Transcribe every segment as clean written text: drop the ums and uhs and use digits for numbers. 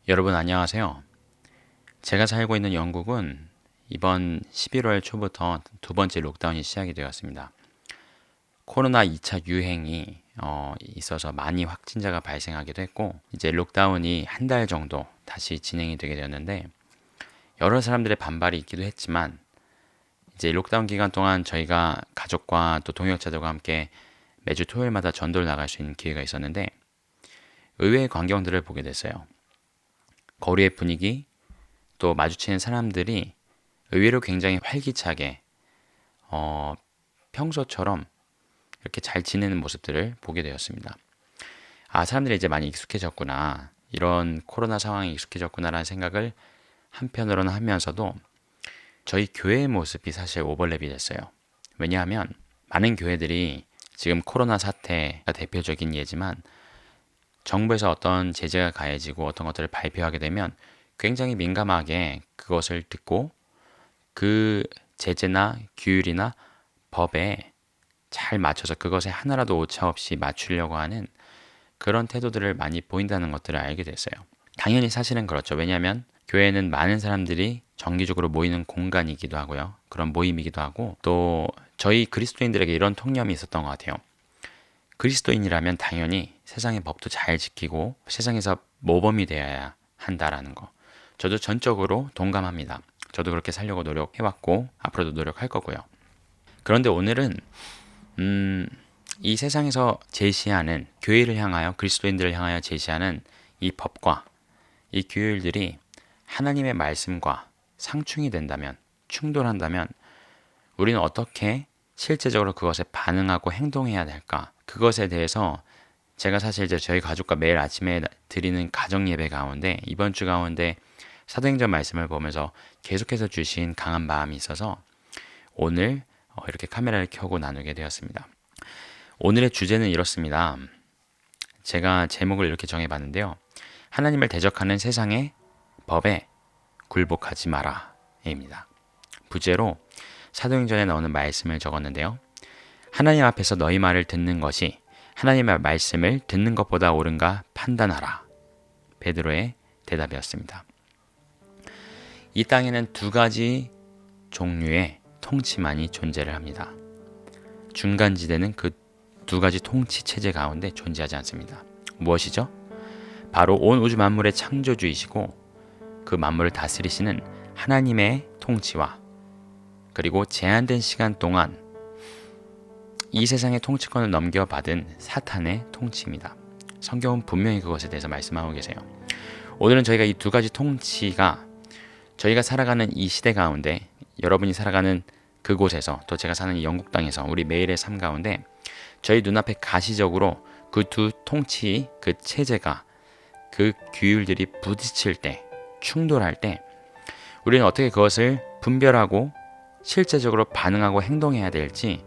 여러분 안녕하세요. 제가 살고 있는 영국은 이번 11월 초부터 두 번째 록다운이 시작이 되었습니다. 코로나 2차 유행이 있어서 많이 확진자가 발생하기도 했고 이제 록다운이 한 달 정도 다시 진행이 되게 되었는데 여러 사람들의 반발이 있기도 했지만 이제 록다운 기간 동안 저희가 가족과 또 동역자들과 함께 매주 토요일마다 전도를 나갈 수 있는 기회가 있었는데 의외의 광경들을 보게 됐어요. 거리의 분위기, 또 마주치는 사람들이 의외로 굉장히 활기차게 평소처럼 이렇게 잘 지내는 모습들을 보게 되었습니다. 아, 사람들이 이제 많이 익숙해졌구나. 이런 코로나 상황에 익숙해졌구나라는 생각을 한편으로는 하면서도 저희 교회의 모습이 사실 오버랩이 됐어요. 왜냐하면 많은 교회들이 지금 코로나 사태가 대표적인 예지만 정부에서 어떤 제재가 가해지고 어떤 것들을 발표하게 되면 굉장히 민감하게 그것을 듣고 그 제재나 규율이나 법에 잘 맞춰서 그것에 하나라도 오차 없이 맞추려고 하는 그런 태도들을 많이 보인다는 것들을 알게 됐어요. 당연히 사실은 그렇죠. 왜냐하면 교회는 많은 사람들이 정기적으로 모이는 공간이기도 하고요. 그런 모임이기도 하고 또 저희 그리스도인들에게 이런 통념이 있었던 것 같아요. 그리스도인이라면 당연히 세상의 법도 잘 지키고 세상에서 모범이 되어야 한다라는 거. 저도 전적으로 동감합니다. 저도 그렇게 살려고 노력해왔고 앞으로도 노력할 거고요. 그런데 오늘은 이 세상에서 제시하는 교회를 향하여 그리스도인들을 향하여 제시하는 이 법과 이 규율들이 하나님의 말씀과 상충이 된다면 충돌한다면 우리는 어떻게 실제적으로 그것에 반응하고 행동해야 될까? 그것에 대해서 제가 사실 이제 저희 가족과 매일 아침에 드리는 가정 예배 가운데 이번 주 가운데 사도행전 말씀을 보면서 계속해서 주신 강한 마음이 있어서 오늘 이렇게 카메라를 켜고 나누게 되었습니다. 오늘의 주제는 이렇습니다. 제가 제목을 이렇게 정해봤는데요. 하나님을 대적하는 세상의 법에 굴복하지 마라 입니다. 부제로 사도행전에 나오는 말씀을 적었는데요. 하나님 앞에서 너희 말을 듣는 것이 하나님의 말씀을 듣는 것보다 옳은가 판단하라. 베드로의 대답이었습니다. 이 땅에는 두 가지 종류의 통치만이 존재를 합니다. 중간지대는 그 두 가지 통치 체제 가운데 존재하지 않습니다. 무엇이죠? 바로 온 우주 만물의 창조주이시고 그 만물을 다스리시는 하나님의 통치와 그리고 제한된 시간 동안 이 세상의 통치권을 넘겨받은 사탄의 통치입니다. 성경은 분명히 그것에 대해서 말씀하고 계세요. 오늘은 저희가 이 두 가지 통치가 저희가 살아가는 이 시대 가운데 여러분이 살아가는 그곳에서 또 제가 사는 이 영국 땅에서 우리 매일의 삶 가운데 저희 눈앞에 가시적으로 그 두 통치, 그 체제가 그 규율들이 부딪힐 때, 충돌할 때 우리는 어떻게 그것을 분별하고 실제적으로 반응하고 행동해야 될지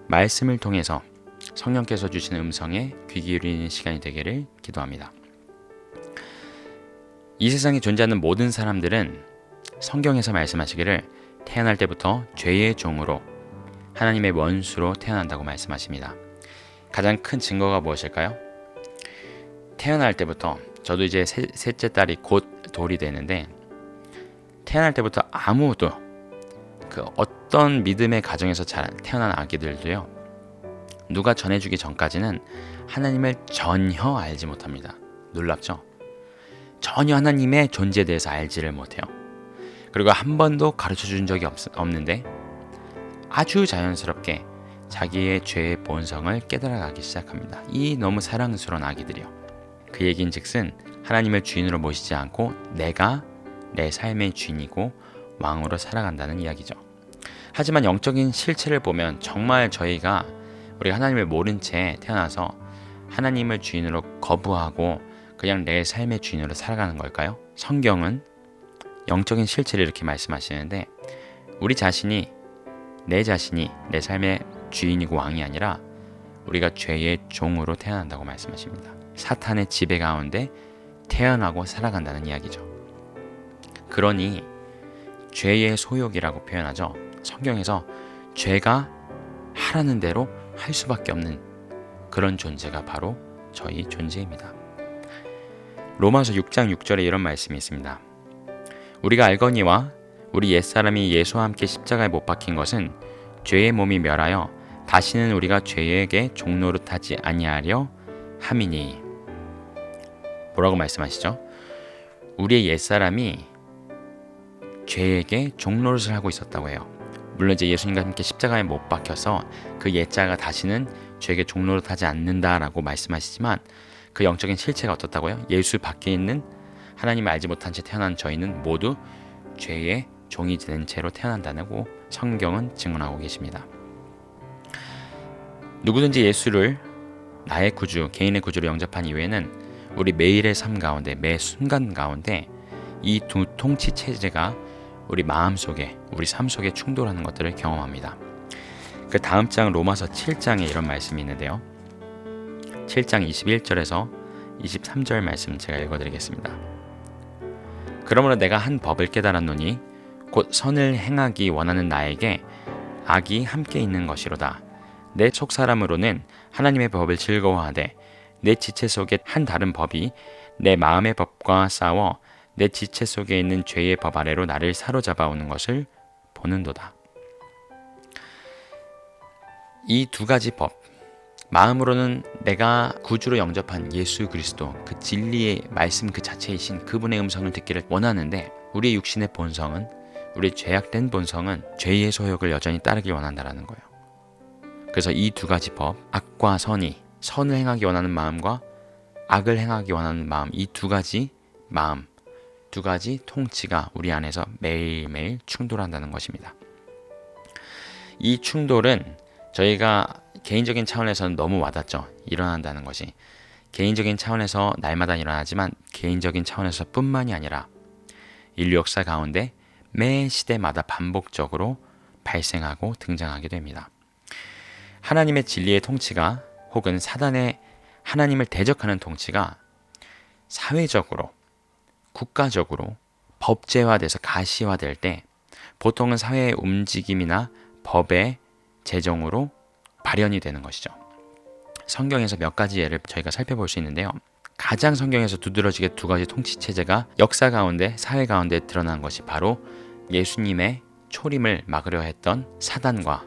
말씀을 통해서 성령께서 주시는 음성에 귀 기울이는 시간이 되기를 기도합니다. 이 세상에 존재하는 모든 사람들은 성경에서 말씀하시기를 태어날 때부터 죄의 종으로 하나님의 원수로 태어난다고 말씀하십니다. 가장 큰 증거가 무엇일까요? 태어날 때부터 저도 이제 셋째 딸이 곧 돌이 되는데 태어날 때부터 아무도 그 어떤 믿음의 가정에서 태어난 아기들도요 누가 전해주기 전까지는 하나님을 전혀 알지 못합니다. 놀랍죠? 전혀 하나님의 존재에 대해서 알지를 못해요. 그리고 한 번도 가르쳐준 적이 없는데 아주 자연스럽게 자기의 죄의 본성을 깨달아가기 시작합니다. 이 너무 사랑스러운 아기들이요. 그 얘긴즉슨 하나님을 주인으로 모시지 않고 내가 내 삶의 주인이고 왕으로 살아간다는 이야기죠. 하지만 영적인 실체를 보면 정말 우리가 하나님을 모른 채 태어나서 하나님을 주인으로 거부하고 그냥 내 삶의 주인으로 살아가는 걸까요? 성경은 영적인 실체를 이렇게 말씀하시는데 내 자신이 내 삶의 주인이고 왕이 아니라 우리가 죄의 종으로 태어난다고 말씀하십니다. 사탄의 지배 가운데 태어나고 살아간다는 이야기죠. 그러니 죄의 소욕이라고 표현하죠. 성경에서 죄가 하라는 대로 할 수밖에 없는 그런 존재가 바로 저희 존재입니다. 로마서 6장 6절에 이런 말씀이 있습니다. 우리가 알거니와 우리 옛사람이 예수와 함께 십자가에 못 박힌 것은 죄의 몸이 멸하여 다시는 우리가 죄에게 종노릇하지 아니하려 함이니. 뭐라고 말씀하시죠? 우리의 옛사람이 죄에게 종노릇을 하고 있었다고 해요. 물론 이제 예수님과 함께 십자가에 못 박혀서 그 옛자가 다시는 죄에게 종노릇하지 않는다라고 말씀하시지만 그 영적인 실체가 어떻다고요? 예수 밖에 있는 하나님을 알지 못한 채 태어난 저희는 모두 죄의 종이 된 채로 태어난다고 성경은 증언하고 계십니다. 누구든지 예수를 나의 구주, 개인의 구주로 영접한 이후에는 우리 매일의 삶 가운데, 매 순간 가운데 이 두 통치 체제가 우리 마음 속에, 우리 삶 속에 충돌하는 것들을 경험합니다. 그 다음 장 로마서 7장에 이런 말씀이 있는데요. 7장 21절에서 23절 말씀 제가 읽어드리겠습니다. 그러므로 내가 한 법을 깨달았노니 곧 선을 행하기 원하는 나에게 악이 함께 있는 것이로다. 내 속사람으로는 하나님의 법을 즐거워하되 내 지체 속에 한 다른 법이 내 마음의 법과 싸워 내 지체 속에 있는 죄의 법 아래로 나를 사로잡아 오는 것을 보는도다. 이 두 가지 법, 마음으로는 내가 구주로 영접한 예수 그리스도, 그 진리의 말씀 그 자체이신 그분의 음성을 듣기를 원하는데 우리의 육신의 본성은, 우리의 죄악된 본성은 죄의 소욕을 여전히 따르길 원한다라는 거예요. 그래서 이 두 가지 법, 악과 선이, 선을 행하기 원하는 마음과 악을 행하기 원하는 마음, 이 두 가지 마음, 두 가지 통치가 우리 안에서 매일매일 충돌한다는 것입니다. 이 충돌은 저희가 개인적인 차원에서는 너무 와닿죠. 일어난다는 것이. 개인적인 차원에서 날마다 일어나지만 개인적인 차원에서 뿐만이 아니라 인류 역사 가운데 매 시대마다 반복적으로 발생하고 등장하게 됩니다. 하나님의 진리의 통치가 혹은 사단의 하나님을 대적하는 통치가 사회적으로, 국가적으로 법제화돼서 가시화될 때 보통은 사회의 움직임이나 법의 제정으로 발현이 되는 것이죠. 성경에서 몇 가지 예를 저희가 살펴볼 수 있는데요. 가장 성경에서 두드러지게 두 가지 통치체제가 역사 가운데, 사회 가운데 드러난 것이 바로 예수님의 초림을 막으려 했던 사단과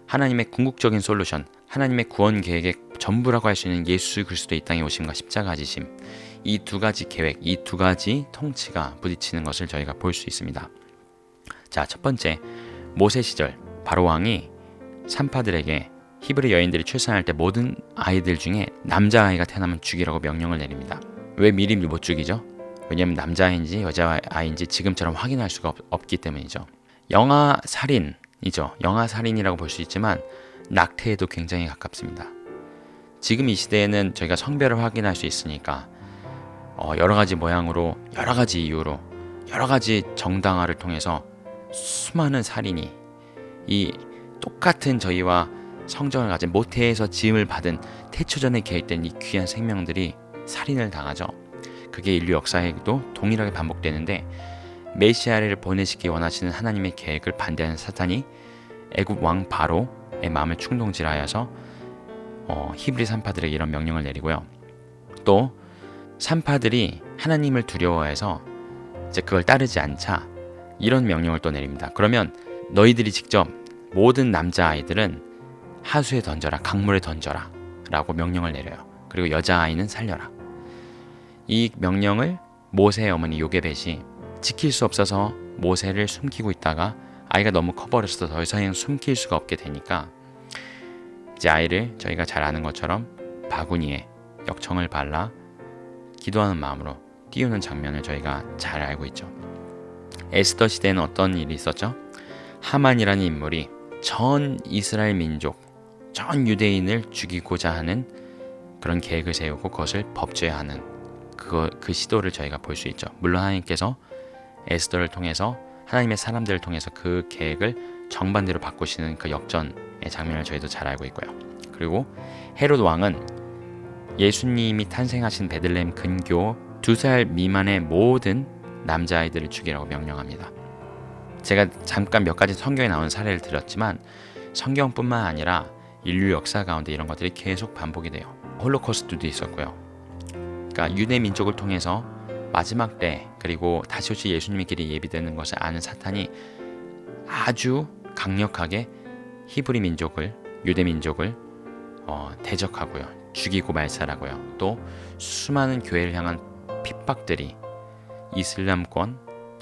하나님의 궁극적인 솔루션, 하나님의 구원 계획의 전부라고 할 수 있는 예수 그리스도의 이 땅에 오심과 십자가 지심, 이 두 가지 계획, 이 두 가지 통치가 부딪히는 것을 저희가 볼 수 있습니다. 자, 첫 번째, 모세 시절 바로 왕이 산파들에게 히브리 여인들이 출산할 때 모든 아이들 중에 남자아이가 태어나면 죽이라고 명령을 내립니다. 왜 미리 못 죽이죠? 왜냐하면 남자아이인지 여자아이인지 지금처럼 확인할 수가 없기 때문이죠. 영아살인이죠. 영아살인이라고 볼 수 있지만 낙태에도 굉장히 가깝습니다. 지금 이 시대에는 저희가 성별을 확인할 수 있으니까 여러 가지 모양으로, 여러 가지 이유로, 여러 가지 정당화를 통해서 수많은 살인이 이 똑같은 저희와 성정을 가진 모태에서 지음을 받은 태초전에 계획된 이 귀한 생명들이 살인을 당하죠. 그게 인류 역사에도 동일하게 반복되는데 메시아를 보내시기 원하시는 하나님의 계획을 반대하는 사탄이 애굽 왕 바로의 마음을 충동질하여서 히브리 산파들에게 이런 명령을 내리고요. 또 산파들이 하나님을 두려워해서 이제 그걸 따르지 않자 이런 명령을 또 내립니다. 그러면 너희들이 직접 모든 남자아이들은 하수에 던져라, 강물에 던져라 라고 명령을 내려요. 그리고 여자아이는 살려라. 이 명령을 모세의 어머니 요게벳이 지킬 수 없어서 모세를 숨기고 있다가 아이가 너무 커버려서 더 이상 숨길 수가 없게 되니까 이제 아이를 저희가 잘 아는 것처럼 바구니에 역청을 발라 기도하는 마음으로 띄우는 장면을 저희가 잘 알고 있죠. 에스더 시대에는 어떤 일이 있었죠? 하만이라는 인물이 전 이스라엘 민족, 전 유대인을 죽이고자 하는 그런 계획을 세우고 그것을 법제화하는 그 시도를 저희가 볼 수 있죠. 물론 하나님께서 에스더를 통해서 하나님의 사람들을 통해서 그 계획을 정반대로 바꾸시는 그 역전의 장면을 저희도 잘 알고 있고요. 그리고 헤롯 왕은 예수님이 탄생하신 베들레헴 근교 2살 미만의 모든 남자아이들을 죽이라고 명령합니다. 제가 잠깐 몇 가지 성경에 나오는 사례를 들었지만 성경뿐만 아니라 인류 역사 가운데 이런 것들이 계속 반복이 돼요. 홀로코스트도 있었고요. 그러니까 유대 민족을 통해서 마지막 때 그리고 다시 오실 예수님의 길이 예비되는 것을 아는 사탄이 아주 강력하게 히브리 민족을, 유대 민족을 대적하고요, 죽이고 말살하고요, 또 수많은 교회를 향한 핍박들이 이슬람권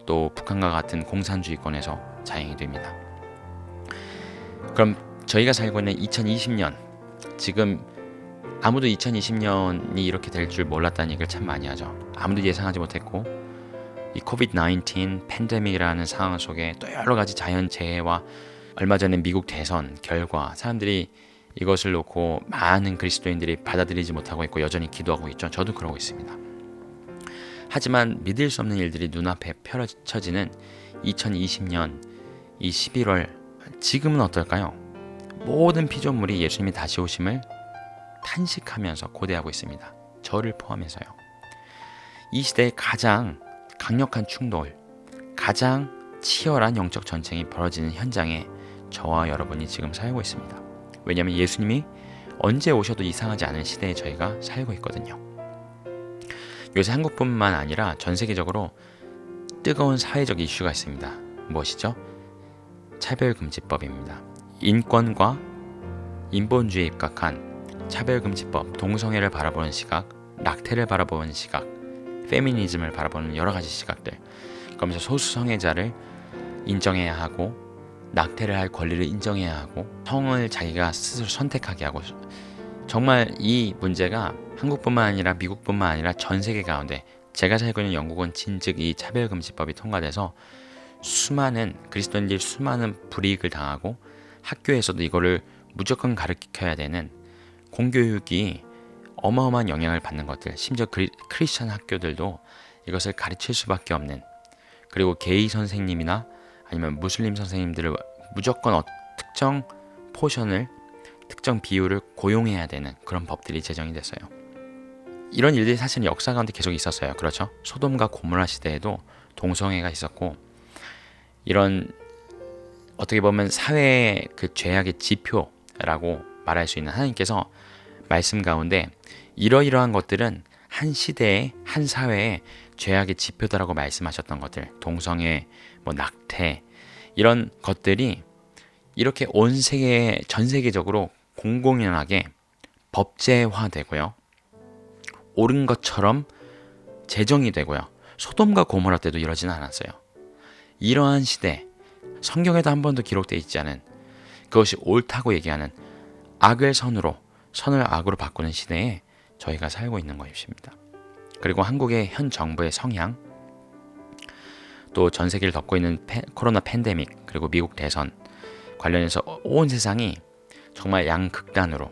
또 북한과 같은 공산주의권에서 자행이 됩니다. 그럼 저희가 살고 있는 2020년, 지금 아무도 2020년이 이렇게 될 줄 몰랐다는 얘기를 참 많이 하죠. 아무도 예상하지 못했고 이 코비드-19 팬데믹이라는 상황 속에 또 여러 가지 자연재해와 얼마 전에 미국 대선 결과, 사람들이 이것을 놓고 많은 그리스도인들이 받아들이지 못하고 있고 여전히 기도하고 있죠. 저도 그러고 있습니다. 하지만 믿을 수 없는 일들이 눈앞에 펼쳐지는 2020년 이 11월, 지금은 어떨까요? 모든 피조물이 예수님이 다시 오심을 탄식하면서 고대하고 있습니다. 저를 포함해서요. 이 시대의 가장 강력한 충돌, 가장 치열한 영적 전쟁이 벌어지는 현장에 저와 여러분이 지금 살고 있습니다. 왜냐하면 예수님이 언제 오셔도 이상하지 않은 시대에 저희가 살고 있거든요. 요새 한국뿐만 아니라 전 세계적으로 뜨거운 사회적 이슈가 있습니다. 무엇이죠? 차별금지법입니다. 인권과 인본주의에 입각한 차별금지법, 동성애를 바라보는 시각, 낙태를 바라보는 시각, 페미니즘을 바라보는 여러 가지 시각들, 그러면서 소수 성애자를 인정해야 하고 낙태를 할 권리를 인정해야 하고 성을 자기가 스스로 선택하게 하고, 정말 이 문제가 한국뿐만 아니라 미국뿐만 아니라 전 세계 가운데, 제가 살고 있는 영국은 진즉 이 차별금지법이 통과돼서 수많은 그리스도인들이 수많은 불이익을 당하고 학교에서도 이거를 무조건 가르쳐야 되는 공교육이 어마어마한 영향을 받는 것들, 심지어 크리스천 학교들도 이것을 가르칠 수밖에 없는, 그리고 게이 선생님이나 아니면 무슬림 선생님들을 무조건 특정 포션을, 특정 비율을 고용해야 되는 그런 법들이 제정이 됐어요. 이런 일들이 사실 역사 가운데 계속 있었어요. 그렇죠? 소돔과 고모라 시대에도 동성애가 있었고, 이런 어떻게 보면 사회의 그 죄악의 지표라고 말할 수 있는 하나님께서 말씀 가운데 이러이러한 것들은 한 시대의 한 사회의 죄악의 지표다라고 말씀하셨던 것들, 동성애, 낙태, 이런 것들이 이렇게 온 세계, 전 세계적으로 공공연하게 법제화되고요, 옳은 것처럼 제정이 되고요. 소돔과 고모라 때도 이러지는 않았어요. 이러한 시대, 성경에도 한 번도 기록되어 있지 않은, 그것이 옳다고 얘기하는 악을 선으로, 선을 악으로 바꾸는 시대에 저희가 살고 있는 것입니다. 그리고 한국의 현 정부의 성향, 또 전 세계를 덮고 있는 코로나 팬데믹, 그리고 미국 대선 관련해서 온 세상이 정말 양극단으로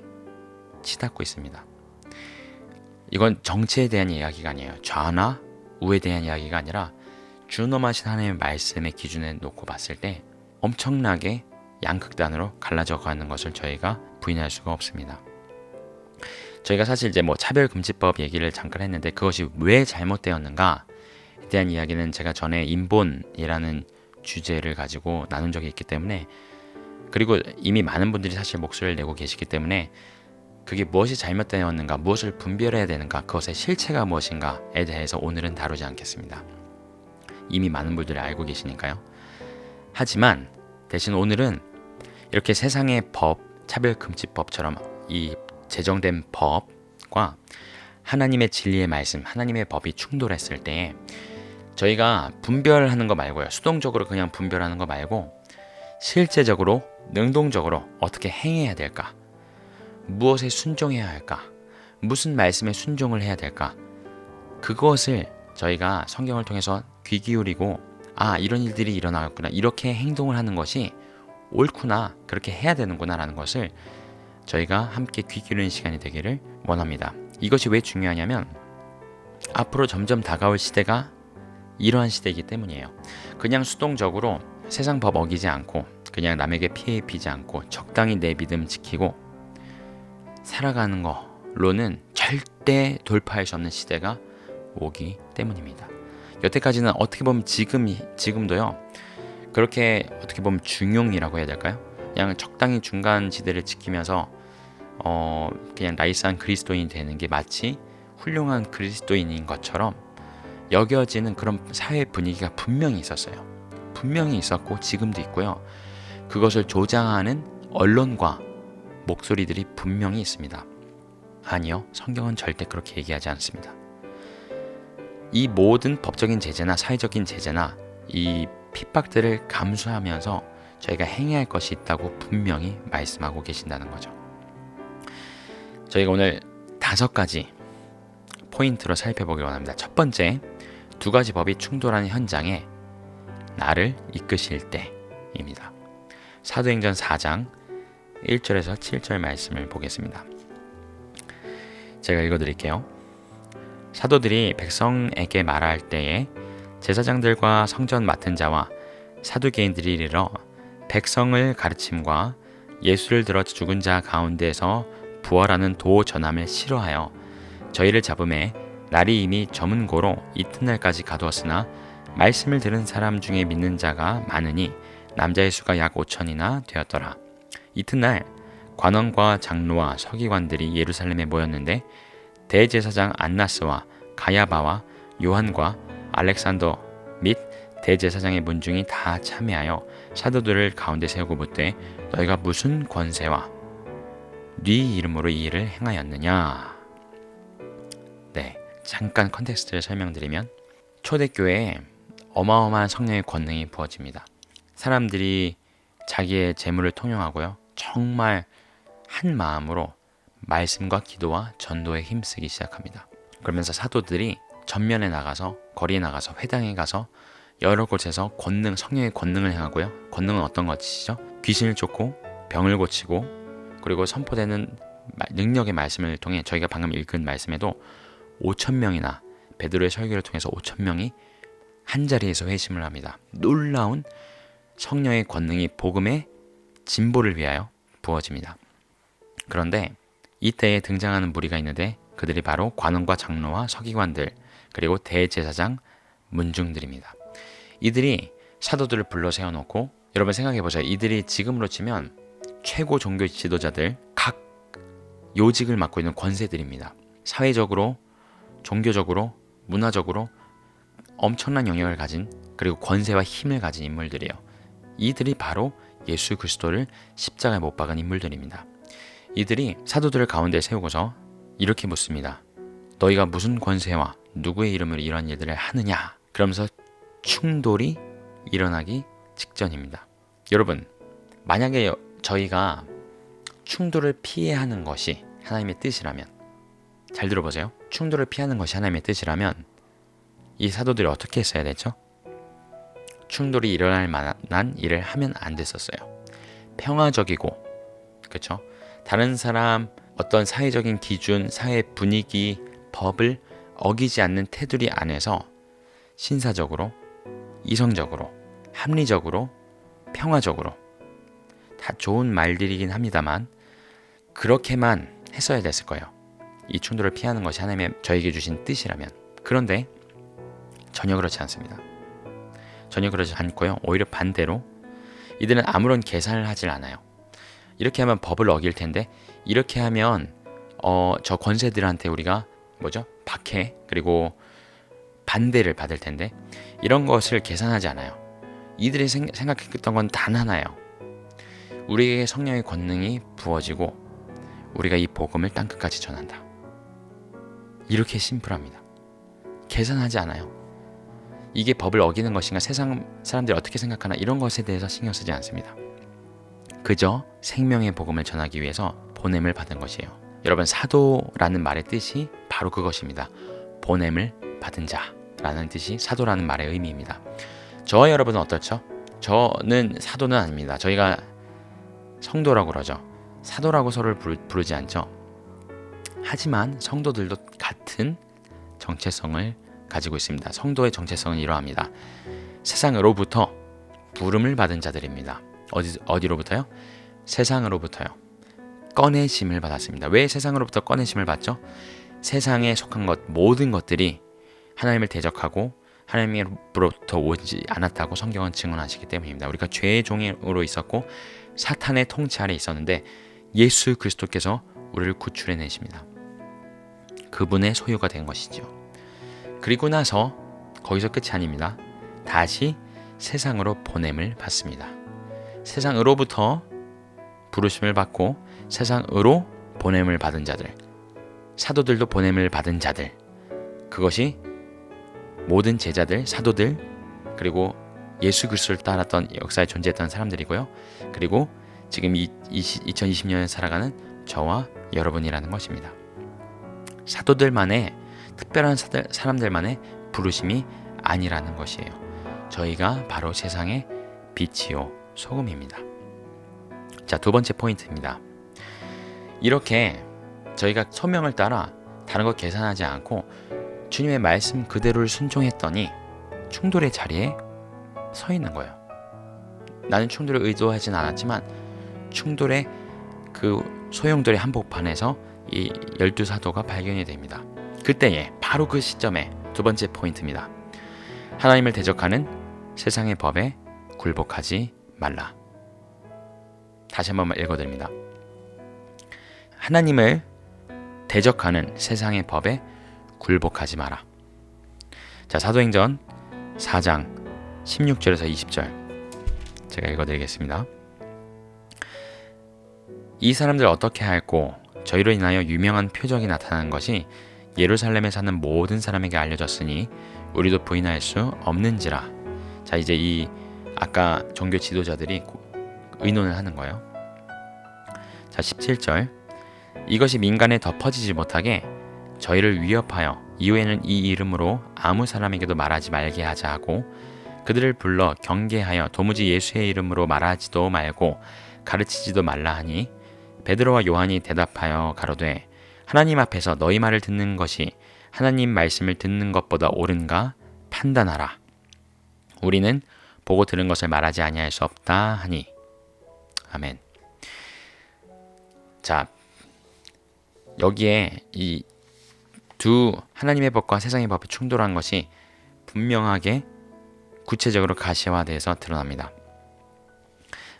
치닫고 있습니다. 이건 정치에 대한 이야기가 아니에요. 좌나 우에 대한 이야기가 아니라 준엄하신 하나님의 말씀의 기준에 놓고 봤을 때 엄청나게 양극단으로 갈라져 가는 것을 저희가 부인할 수가 없습니다. 저희가 사실 이제 차별금지법 얘기를 잠깐 했는데, 그것이 왜 잘못되었는가에 대한 이야기는 제가 전에 인본이라는 주제를 가지고 나눈 적이 있기 때문에, 그리고 이미 많은 분들이 사실 목소리를 내고 계시기 때문에 그게 무엇이 잘못되었는가, 무엇을 분별해야 되는가, 그것의 실체가 무엇인가에 대해서 오늘은 다루지 않겠습니다. 이미 많은 분들이 알고 계시니까요. 하지만 대신 오늘은 이렇게 세상의 법, 차별금지법처럼 이 제정된 법과 하나님의 진리의 말씀, 하나님의 법이 충돌했을 때 저희가 분별하는 거 말고요, 수동적으로 그냥 분별하는 거 말고 실제적으로, 능동적으로 어떻게 행해야 될까, 무엇에 순종해야 할까, 무슨 말씀에 순종을 해야 될까, 그것을 저희가 성경을 통해서 귀 기울이고, 이런 일들이 일어나겠구나, 이렇게 행동을 하는 것이 옳구나, 그렇게 해야 되는구나 라는 것을 저희가 함께 귀 기울이는 시간이 되기를 원합니다. 이것이 왜 중요하냐면 앞으로 점점 다가올 시대가 이러한 시대이기 때문이에요. 그냥 수동적으로 세상 법 어기지 않고, 그냥 남에게 피해 입히지 않고 적당히 내 믿음 지키고 살아가는 거로는 절대 돌파할 수 없는 시대가 오기 때문입니다. 여태까지는 어떻게 보면 지금도요, 그렇게 어떻게 보면 중용이라고 해야 될까요? 그냥 적당히 중간 지대를 지키면서 그냥 나이스한 그리스도인이 되는 게 마치 훌륭한 그리스도인인 것처럼 여겨지는 그런 사회 분위기가 분명히 있었어요. 분명히 있었고 지금도 있고요. 그것을 조장하는 언론과 목소리들이 분명히 있습니다. 아니요, 성경은 절대 그렇게 얘기하지 않습니다. 이 모든 법적인 제재나 사회적인 제재나 이 핍박들을 감수하면서 저희가 행해야 할 것이 있다고 분명히 말씀하고 계신다는 거죠. 저희가 오늘 5가지 포인트로 살펴보기로 합니다. 첫 번째, 2가지 법이 충돌하는 현장에 나를 이끄실 때입니다. 사도행전 4장 1절에서 7절 말씀을 보겠습니다. 제가 읽어드릴게요. 사도들이 백성에게 말할 때에 제사장들과 성전 맡은 자와 사두개인들이 이르러 백성을 가르침과 예수를 들어 죽은 자 가운데서 부활하는 도 전함을 싫어하여 저희를 잡음에 날이 이미 저문고로 이튿날까지 가두었으나 말씀을 들은 사람 중에 믿는 자가 많으니 남자의 수가 약 5천이나 되었더라. 이튿날 관원과 장로와 서기관들이 예루살렘에 모였는데 대제사장 안나스와 가야바와 요한과 알렉산더 및 대제사장의 문중이 다 참여하여 사도들을 가운데 세우고 묻되 너희가 무슨 권세와 네 이름으로 이 일을 행하였느냐. 네, 잠깐 컨텍스트를 설명드리면 초대교회에 어마어마한 성령의 권능이 부어집니다. 사람들이 자기의 재물을 통용하고요, 정말 한 마음으로 말씀과 기도와 전도에 힘쓰기 시작합니다. 그러면서 사도들이 전면에 나가서, 거리에 나가서, 회당에 가서 여러 곳에서 권능, 성령의 권능을 행하고요. 권능은 어떤 것이죠? 귀신을 쫓고 병을 고치고, 그리고 선포되는 능력의 말씀을 통해 저희가 방금 읽은 말씀에도 5,000명이나 베드로의 설교를 통해서 5,000명이 한자리에서 회심을 합니다. 놀라운 성령의 권능이 복음의 진보를 위하여 부어집니다. 그런데 이때에 등장하는 무리가 있는데 그들이 바로 관원과 장로와 서기관들, 그리고 대제사장 문중들입니다. 이들이 사도들을 불러 세워놓고, 여러분 생각해보세요. 이들이 지금으로 치면 최고 종교 지도자들, 각 요직을 맡고 있는 권세들입니다. 사회적으로, 종교적으로, 문화적으로 엄청난 영향을 가진, 그리고 권세와 힘을 가진 인물들이에요. 이들이 바로 예수 그리스도를 십자가에 못 박은 인물들입니다. 이들이 사도들을 가운데 세우고서 이렇게 묻습니다. 너희가 무슨 권세와 누구의 이름으로 이런 일들을 하느냐? 그러면서 충돌이 일어나기 직전입니다. 여러분, 만약에 저희가 충돌을 피해야 하는 것이 하나님의 뜻이라면, 잘 들어보세요. 충돌을 피하는 것이 하나님의 뜻이라면 이 사도들이 어떻게 했어야 됐죠? 충돌이 일어날 만한 일을 하면 안 됐었어요. 평화적이고, 그렇죠? 다른 사람 어떤 사회적인 기준, 사회 분위기, 법을 어기지 않는 테두리 안에서 신사적으로, 이성적으로, 합리적으로, 평화적으로, 다 좋은 말들이긴 합니다만 그렇게만 했어야 됐을 거예요. 이 충돌을 피하는 것이 하나님의 저에게 주신 뜻이라면. 그런데 전혀 그렇지 않습니다. 전혀 그러지 않고요. 오히려 반대로 이들은 아무런 계산을 하질 않아요. 이렇게 하면 법을 어길 텐데, 이렇게 하면 저 권세들한테 우리가 박해, 그리고 반대를 받을 텐데, 이런 것을 계산하지 않아요. 이들이 생각했던 건 단 하나예요. 우리에게 성령의 권능이 부어지고 우리가 이 복음을 땅끝까지 전한다. 이렇게 심플합니다. 계산하지 않아요. 이게 법을 어기는 것인가, 세상 사람들이 어떻게 생각하나, 이런 것에 대해서 신경 쓰지 않습니다. 그저 생명의 복음을 전하기 위해서 보냄을 받은 것이에요. 여러분, 사도라는 말의 뜻이 바로 그것입니다. 보냄을 받은 자라는 뜻이 사도라는 말의 의미입니다. 저와 여러분은 어떻죠? 저는 사도는 아닙니다. 저희가 성도라고 그러죠. 사도라고 서로를 부르지 않죠. 하지만 성도들도 같은 정체성을 가지고 있습니다. 성도의 정체성은 이러합니다. 세상으로부터 부름을 받은 자들입니다. 어디로부터요? 세상으로부터요. 꺼내심을 받았습니다. 왜 세상으로부터 꺼내심을 받죠? 세상에 속한 것, 모든 것들이 하나님을 대적하고 하나님으로부터 오지 않았다고 성경은 증언하시기 때문입니다. 우리가 죄의 종으로 있었고 사탄의 통치 아래 있었는데 예수 그리스도께서 우리를 구출해내십니다. 그분의 소유가 된 것이죠. 그리고 나서 거기서 끝이 아닙니다. 다시 세상으로 보냄을 받습니다. 세상으로부터 부르심을 받고 세상으로 보냄을 받은 자들, 사도들도 보냄을 받은 자들, 그것이 모든 제자들, 사도들, 그리고 예수 그리스도를 따랐던 역사에 존재했던 사람들이고요. 그리고 지금 2020년에 살아가는 저와 여러분이라는 것입니다. 사도들만의, 특별한 사람들만의 부르심이 아니라는 것이에요. 저희가 바로 세상의 빛이요 소금입니다. 자, 두 번째 포인트입니다. 이렇게 저희가 소명을 따라 다른 것 계산하지 않고 주님의 말씀 그대로를 순종했더니 충돌의 자리에 서 있는 거예요. 나는 충돌을 의도하진 않았지만 충돌의 그 소용돌이 한복판에서 이 12사도가 발견이 됩니다. 그때에 바로 그 시점에 두 번째 포인트입니다. 하나님을 대적하는 세상의 법에 굴복하지 말라. 다시 한번 읽어드립니다. 하나님을 대적하는 세상의 법에 굴복하지 마라. 자, 사도행전 4장 16절에서 20절 제가 읽어드리겠습니다. 이 사람들 어떻게 할꼬? 저희로 인하여 유명한 표적이 나타난 것이 예루살렘에 사는 모든 사람에게 알려졌으니 우리도 부인할 수 없는지라. 자, 이제 이 아까 종교 지도자들이 의논을 하는 거예요. 자, 17절. 이것이 민간에 더 퍼지지 못하게 저희를 위협하여 이후에는 이 이름으로 아무 사람에게도 말하지 말게 하자 하고 그들을 불러 경계하여 도무지 예수의 이름으로 말하지도 말고 가르치지도 말라 하니 베드로와 요한이 대답하여 가로되 하나님 앞에서 너희 말을 듣는 것이 하나님 말씀을 듣는 것보다 옳은가 판단하라. 우리는 보고 들은 것을 말하지 아니할 수 없다 하니. 아멘. 자, 여기에 이 두 하나님의 법과 세상의 법이 충돌한 것이 분명하게 구체적으로 가시화돼서 드러납니다.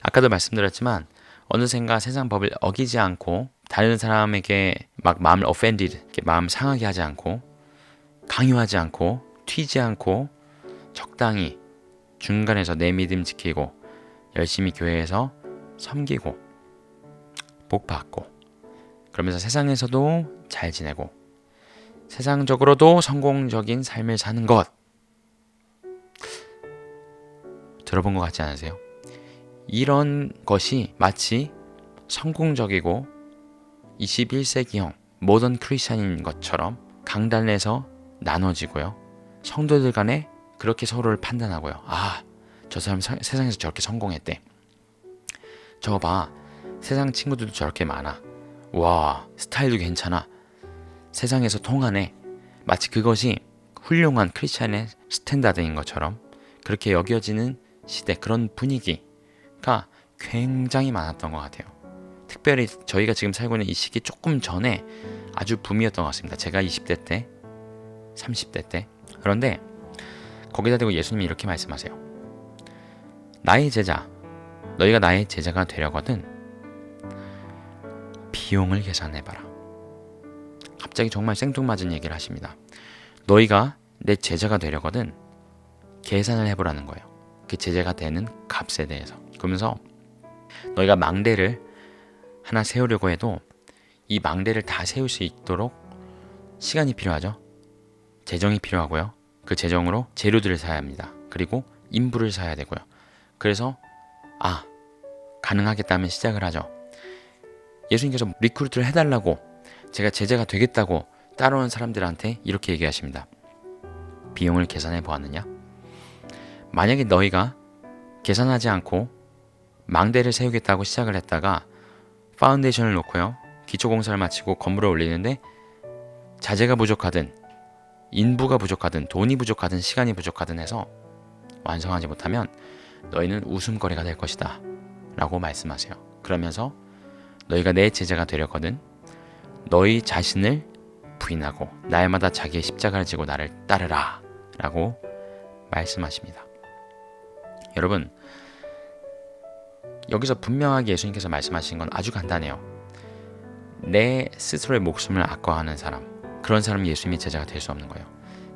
아까도 말씀드렸지만 어느샌가 세상 법을 어기지 않고 다른 사람에게 막 마음을 offended, 마음 상하게 하지 않고 강요하지 않고 튀지 않고 적당히 중간에서 내 믿음 지키고 열심히 교회에서 섬기고 복 받고 그러면서 세상에서도 잘 지내고 세상적으로도 성공적인 삶을 사는 것 들어본 것 같지 않으세요? 이런 것이 마치 성공적이고 21세기형 모던 크리스천인 것처럼 강단에서 나눠지고요. 성도들 간에 그렇게 서로를 판단하고요. 아, 저 사람 세상에서 저렇게 성공했대. 저거 봐, 세상 친구들도 저렇게 많아. 와, 스타일도 괜찮아. 세상에서 통하네. 마치 그것이 훌륭한 크리스천의 스탠다드인 것처럼 그렇게 여겨지는 시대, 그런 분위기가 굉장히 많았던 것 같아요. 특별히 저희가 지금 살고 있는 이 시기 조금 전에 아주 붐이었던 것 같습니다. 제가 20대 때, 30대 때. 그런데 거기다 대고 예수님이 이렇게 말씀하세요. 나의 제자, 너희가 나의 제자가 되려거든 비용을 계산해봐라. 갑자기 정말 생뚱맞은 얘기를 하십니다. 너희가 내 제자가 되려거든 계산을 해보라는 거예요. 그 제자가 되는 값에 대해서. 그러면서 너희가 망대를 하나 세우려고 해도 이 망대를 다 세울 수 있도록 시간이 필요하죠. 재정이 필요하고요. 그 재정으로 재료들을 사야 합니다. 그리고 인부를 사야 되고요. 그래서 가능하겠다면 시작을 하죠. 예수님께서 리크루트를 해달라고 제가 제자가 되겠다고 따라오는 사람들한테 이렇게 얘기하십니다. 비용을 계산해 보았느냐? 만약에 너희가 계산하지 않고 망대를 세우겠다고 시작을 했다가 파운데이션을 놓고요. 기초공사를 마치고 건물을 올리는데 자재가 부족하든 인부가 부족하든 돈이 부족하든 시간이 부족하든 해서 완성하지 못하면 너희는 웃음거리가 될 것이다 라고 말씀하세요. 그러면서 너희가 내 제자가 되려거든 너희 자신을 부인하고 날마다 자기의 십자가를 지고 나를 따르라 라고 말씀하십니다. 여러분, 여기서 분명하게 예수님께서 말씀하신 건 아주 간단해요. 내 스스로의 목숨을 아까워하는 사람, 그런 사람이 예수님의 제자가 될 수 없는 거예요.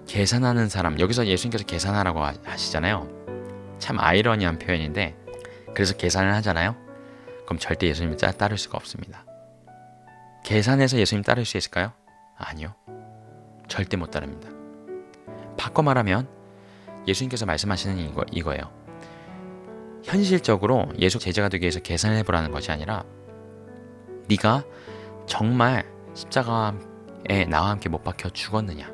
계산하는 사람, 여기서 예수님께서 계산하라고 하시잖아요. 참 아이러니한 표현인데, 그래서 계산을 하잖아요. 그럼 절대 예수님을 따를 수가 없습니다. 계산해서 예수님 따를 수 있을까요? 아니요. 절대 못 따릅니다. 바꿔 말하면 예수님께서 말씀하시는 이거예요. 현실적으로 예수 제자가 되기 위해서 계산을 해보라는 것이 아니라, 네가 정말 십자가에 나와 함께 못 박혀 죽었느냐.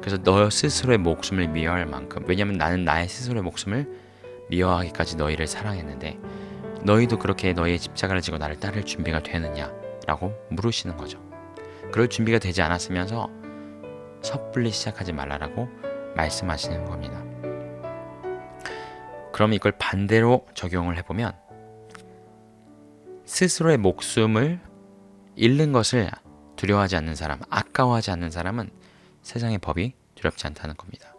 그래서 너 스스로의 목숨을 미워할 만큼, 왜냐하면 나는 나의 스스로의 목숨을 미워하기까지 너희를 사랑했는데 너희도 그렇게 너희의 십자가를 지고 나를 따를 준비가 되느냐 라고 물으시는 거죠. 그럴 준비가 되지 않았으면서 섣불리 시작하지 말라라고 말씀하시는 겁니다. 그럼 이걸 반대로 적용을 해보면, 스스로의 목숨을 잃는 것을 두려워하지 않는 사람, 아까워하지 않는 사람은 세상의 법이 두렵지 않다는 겁니다.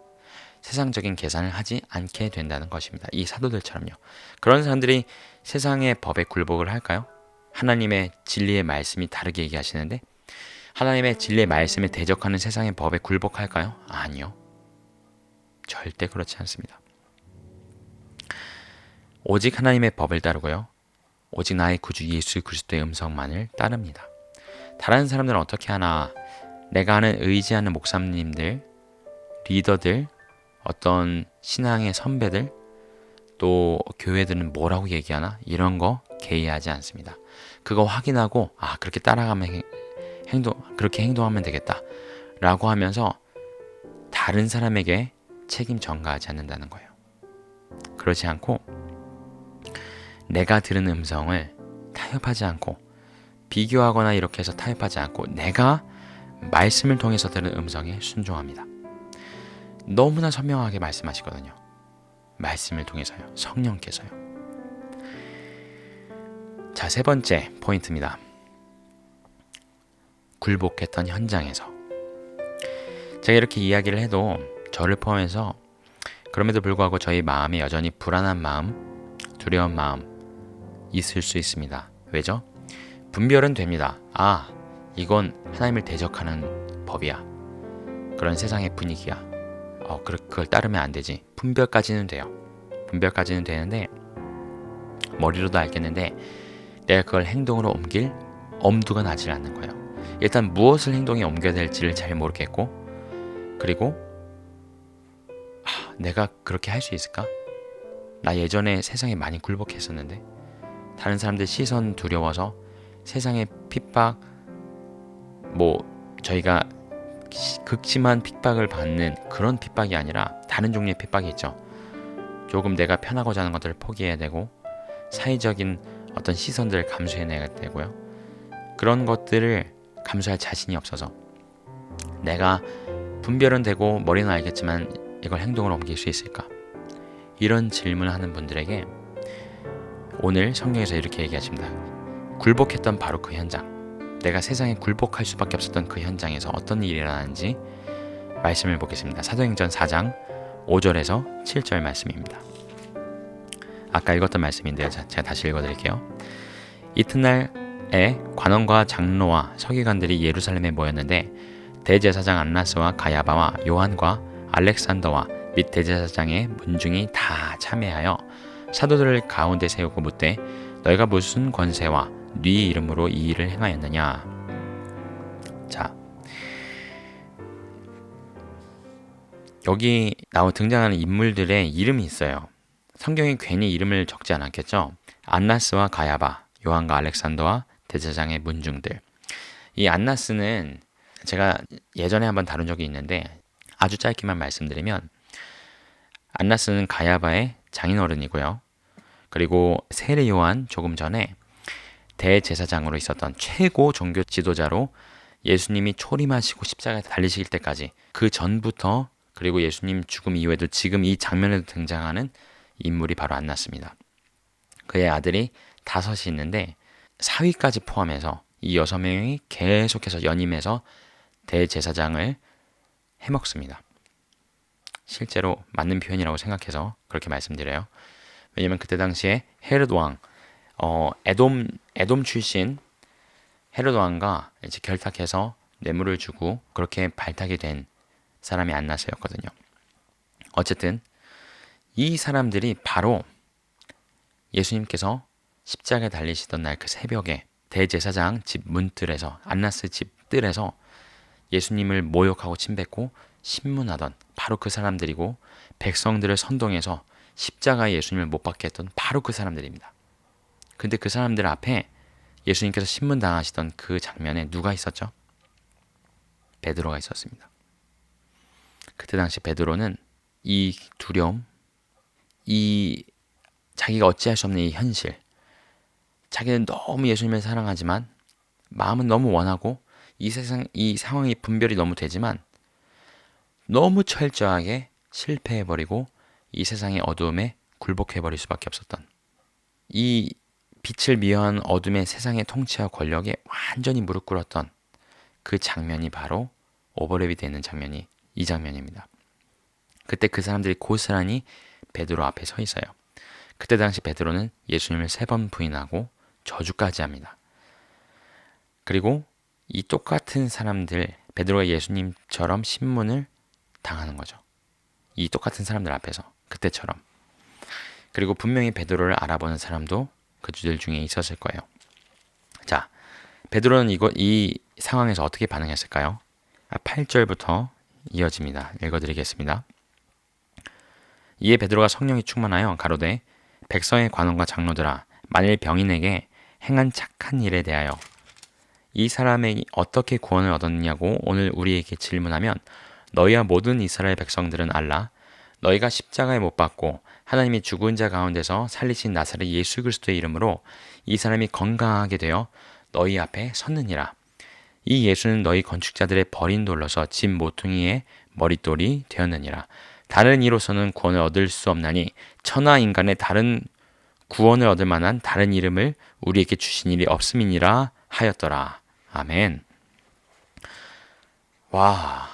세상적인 계산을 하지 않게 된다는 것입니다. 이 사도들처럼요. 그런 사람들이 세상의 법에 굴복을 할까요? 하나님의 진리의 말씀이 다르게 얘기하시는데 하나님의 진리의 말씀에 대적하는 세상의 법에 굴복할까요? 아니요. 절대 그렇지 않습니다. 오직 하나님의 법을 따르고요. 오직 나의 구주 예수 그리스도의 음성만을 따릅니다. 다른 사람들은 어떻게 하나, 내가 아는 의지하는 목사님들, 리더들, 어떤 신앙의 선배들, 또 교회들은 뭐라고 얘기하나, 이런 거 개의하지 않습니다. 그거 확인하고 그렇게 따라가면 그렇게 행동하면 되겠다 라고 하면서 다른 사람에게 책임 전가하지 않는다는 거예요. 그렇지 않고 내가 들은 음성을 타협하지 않고, 비교하거나 이렇게 해서 타협하지 않고 내가 말씀을 통해서 들은 음성에 순종합니다. 너무나 선명하게 말씀하시거든요. 말씀을 통해서요. 성령께서요. 자, 세 번째 포인트입니다. 굴복했던 현장에서. 제가 이렇게 이야기를 해도 저를 포함해서 그럼에도 불구하고 저희 마음에 여전히 불안한 마음, 두려운 마음 있을 수 있습니다. 왜죠? 분별은 됩니다. 이건 하나님을 대적하는 법이야. 그런 세상의 분위기야. 그걸 따르면 안 되지. 분별까지는 돼요. 분별까지는 되는데, 머리로도 알겠는데 내가 그걸 행동으로 옮길 엄두가 나질 않는 거예요. 일단 무엇을 행동에 옮겨야 될지를 잘 모르겠고, 그리고 내가 그렇게 할 수 있을까? 나 예전에 세상에 많이 굴복했었는데, 다른 사람들 시선 두려워서 세상의 핍박, 저희가 극심한 핍박을 받는 그런 핍박이 아니라 다른 종류의 핍박이 있죠. 조금 내가 편하고자 하는 것들을 포기해야 되고, 사회적인 어떤 시선들을 감수해내야 되고요. 그런 것들을 감수할 자신이 없어서 내가 분별은 되고 머리는 알겠지만 이걸 행동으로 옮길 수 있을까? 이런 질문을 하는 분들에게 오늘 성경에서 이렇게 얘기하십니다. 굴복했던 바로 그 현장, 내가 세상에 굴복할 수밖에 없었던 그 현장에서 어떤 일이 일어나는지 말씀을 보겠습니다. 사도행전 4장 5절에서 7절 말씀입니다. 아까 읽었던 말씀인데요. 제가 다시 읽어드릴게요. 이튿날에 관원과 장로와 서기관들이 예루살렘에 모였는데 대제사장 안나스와 가야바와 요한과 알렉산더와 및 대제사장의 문중이 다 참여하여 사도들을 가운데 세우고 묻되 너희가 무슨 권세와 네 이름으로 이 일을 행하였느냐. 자, 여기 등장하는 인물들의 이름이 있어요. 성경이 괜히 이름을 적지 않았겠죠. 안나스와 가야바, 요한과 알렉산더와 대제사장의 문중들. 이 안나스는 제가 예전에 한번 다룬 적이 있는데 아주 짧게만 말씀드리면, 안나스는 가야바의 장인어른이고요. 그리고 세례 요한 조금 전에 대제사장으로 있었던 최고 종교 지도자로, 예수님이 초림하시고 십자가에 달리실 때까지 그 전부터, 그리고 예수님 죽음 이후에도 지금 이 장면에도 등장하는 인물이 바로 안나스입니다. 그의 아들이 5이 있는데 사위까지 포함해서 이 6명이 계속해서 연임해서 대제사장을 해먹습니다. 실제로 맞는 표현이라고 생각해서 그렇게 말씀드려요. 왜냐면 그때 당시에 헤롯 왕, 에돔 출신 헤롯 왕과 이제 결탁해서 뇌물을 주고 그렇게 발탁이 된 사람이 안나스였거든요. 어쨌든 이 사람들이 바로 예수님께서 십자가에 달리시던 날 그 새벽에 대제사장 집 문뜰에서, 안나스 집 뜰에서 예수님을 모욕하고 침뱉고 신문하던 바로 그 사람들이고, 백성들을 선동해서 십자가에 예수님을 못 박게 했던 바로 그 사람들입니다. 근데 그 사람들 앞에 예수님께서 신문당하시던 그 장면에 누가 있었죠? 베드로가 있었습니다. 그때 당시 베드로는 이 두려움, 이 자기가 어찌할 수 없는 이 현실, 자기는 너무 예수님을 사랑하지만 마음은 너무 원하고 이 세상, 이 상황이 분별이 너무 되지만 너무 철저하게 실패해버리고 이 세상의 어두움에 굴복해버릴 수밖에 없었던, 이 빛을 미워한 어둠의 세상의 통치와 권력에 완전히 무릎 꿇었던 그 장면이 바로 오버랩이 되는 장면이 이 장면입니다. 그때 그 사람들이 고스란히 베드로 앞에 서 있어요. 그때 당시 베드로는 예수님을 3번 부인하고 저주까지 합니다. 그리고 이 똑같은 사람들, 베드로가 예수님처럼 신문을 당하는 거죠. 이 똑같은 사람들 앞에서, 그때처럼. 그리고 분명히 베드로를 알아보는 사람도 그들 중에 있었을 거예요. 자, 베드로는 이 상황에서 어떻게 반응했을까요? 8절부터 이어집니다. 읽어드리겠습니다. 이에 베드로가 성령이 충만하여 가로되, 백성의 관원과 장로들아, 만일 병인에게 행한 착한 일에 대하여 이 사람이 어떻게 구원을 얻었느냐고 오늘 우리에게 질문하면 너희와 모든 이스라엘 백성들은 알라. 너희가 십자가에 못 박고 하나님이 죽은 자 가운데서 살리신 나사렛 예수 그리스도의 이름으로 이 사람이 건강하게 되어 너희 앞에 섰느니라. 이 예수는 너희 건축자들의 버린 돌로서 집 모퉁이의 머릿돌이 되었느니라. 다른 이로서는 구원을 얻을 수 없나니 천하 인간의 다른 구원을 얻을 만한 다른 이름을 우리에게 주신 일이 없음이니라 하였더라. 아멘. 와,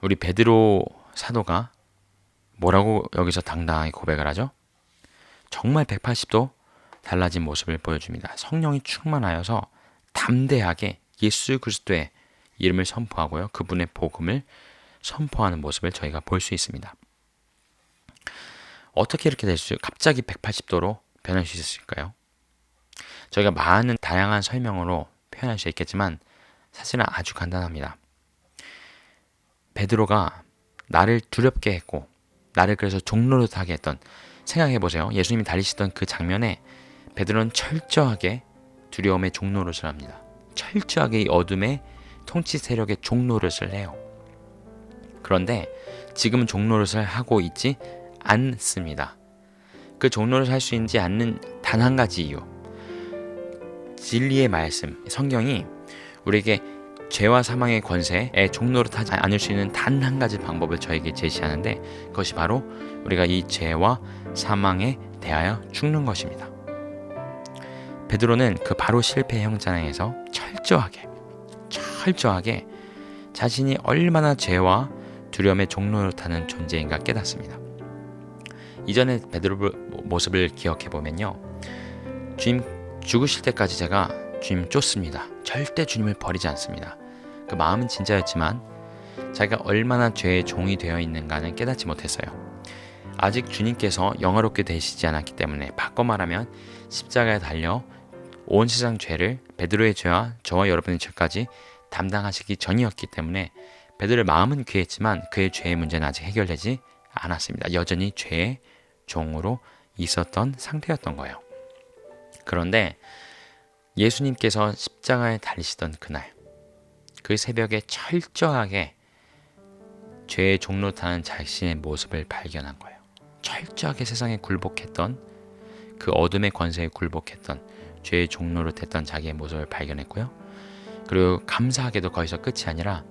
우리 베드로 사도가 뭐라고 여기서 당당하게 고백을 하죠? 정말 180도 달라진 모습을 보여줍니다. 성령이 충만하여서 담대하게 예수 그리스도의 이름을 선포하고요, 그분의 복음을 선포하는 모습을 저희가 볼 수 있습니다. 어떻게 이렇게 될 수, 갑자기 180도로 변할 수 있을까요? 저희가 많은 다양한 설명으로 표현할 수 있겠지만 사실은 아주 간단합니다. 베드로가 나를 두렵게 했고 나를 그래서 종노릇하게 했던, 생각해보세요. 예수님이 달리시던 그 장면에 베드로는 철저하게 두려움의 종노릇을 합니다. 철저하게 이 어둠의 통치 세력의 종노릇을 해요. 그런데 지금은 종노릇을 하고 있지 않습니다. 그 종노릇을 할 수 있지 않는 단 한 가지 이유, 진리의 말씀, 성경이 우리에게 죄와 사망의 권세에 종노릇하지 않을 수 있는 단 한 가지 방법을 저에게 제시하는데, 그것이 바로 우리가 이 죄와 사망에 대하여 죽는 것입니다. 베드로는 그 바로 실패의 형장에서 철저하게 자신이 얼마나 죄와 두려움에 종노릇하는 존재인가 깨닫습니다. 이전에 베드로 모습을 기억해보면요, 주님 죽으실 때까지 제가 주님 쫓습니다. 절대 주님을 버리지 않습니다. 그 마음은 진짜였지만 자기가 얼마나 죄의 종이 되어 있는가는 깨닫지 못했어요. 아직 주님께서 영화롭게 되시지 않았기 때문에, 바꿔 말하면 십자가에 달려 온 세상 죄를, 베드로의 죄와 저와 여러분의 죄까지 담당하시기 전이었기 때문에 베드로의 마음은 귀했지만 그의 죄의 문제는 아직 해결되지 않았습니다. 여전히 죄의 종으로 있었던 상태였던 거예요. 그런데 예수님께서 십자가에 달리시던 그날, 그 새벽에 철저하게 죄의 종노릇하는 자신의 모습을 발견한 거예요. 철저하게 세상에 굴복했던, 그 어둠의 권세에 굴복했던, 죄의 종노릇했던 자기의 모습을 발견했고요. 그리고 감사하게도 거기서 끝이 아니라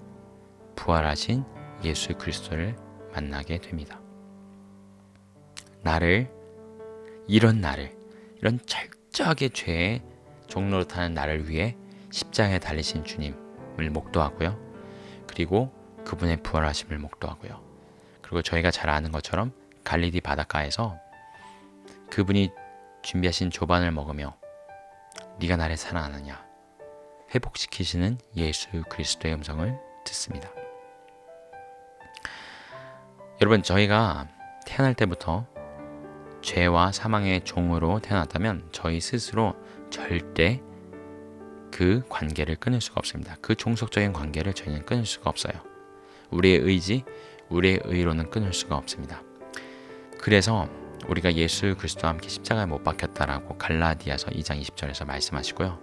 부활하신 예수 그리스도를 만나게 됩니다. 이런 철저하게 죄의 종노릇하는 나를 위해 십자가에 달리신 주님을 목도하고요. 그리고 그분의 부활하심을 목도하고요. 그리고 저희가 잘 아는 것처럼 갈릴리 바닷가에서 그분이 준비하신 조반을 먹으며 네가 나를 사랑하느냐, 회복시키시는 예수 그리스도의 음성을 듣습니다. 여러분, 저희가 태어날 때부터 죄와 사망의 종으로 태어났다면 저희 스스로 절대 그 관계를 끊을 수가 없습니다. 그 종속적인 관계를 저희는 끊을 수가 없어요. 우리의 의지, 우리의 의로는 끊을 수가 없습니다. 그래서 우리가 예수 그리스도와 함께 십자가에 못 박혔다라고 갈라디아서 2장 20절에서 말씀하시고요.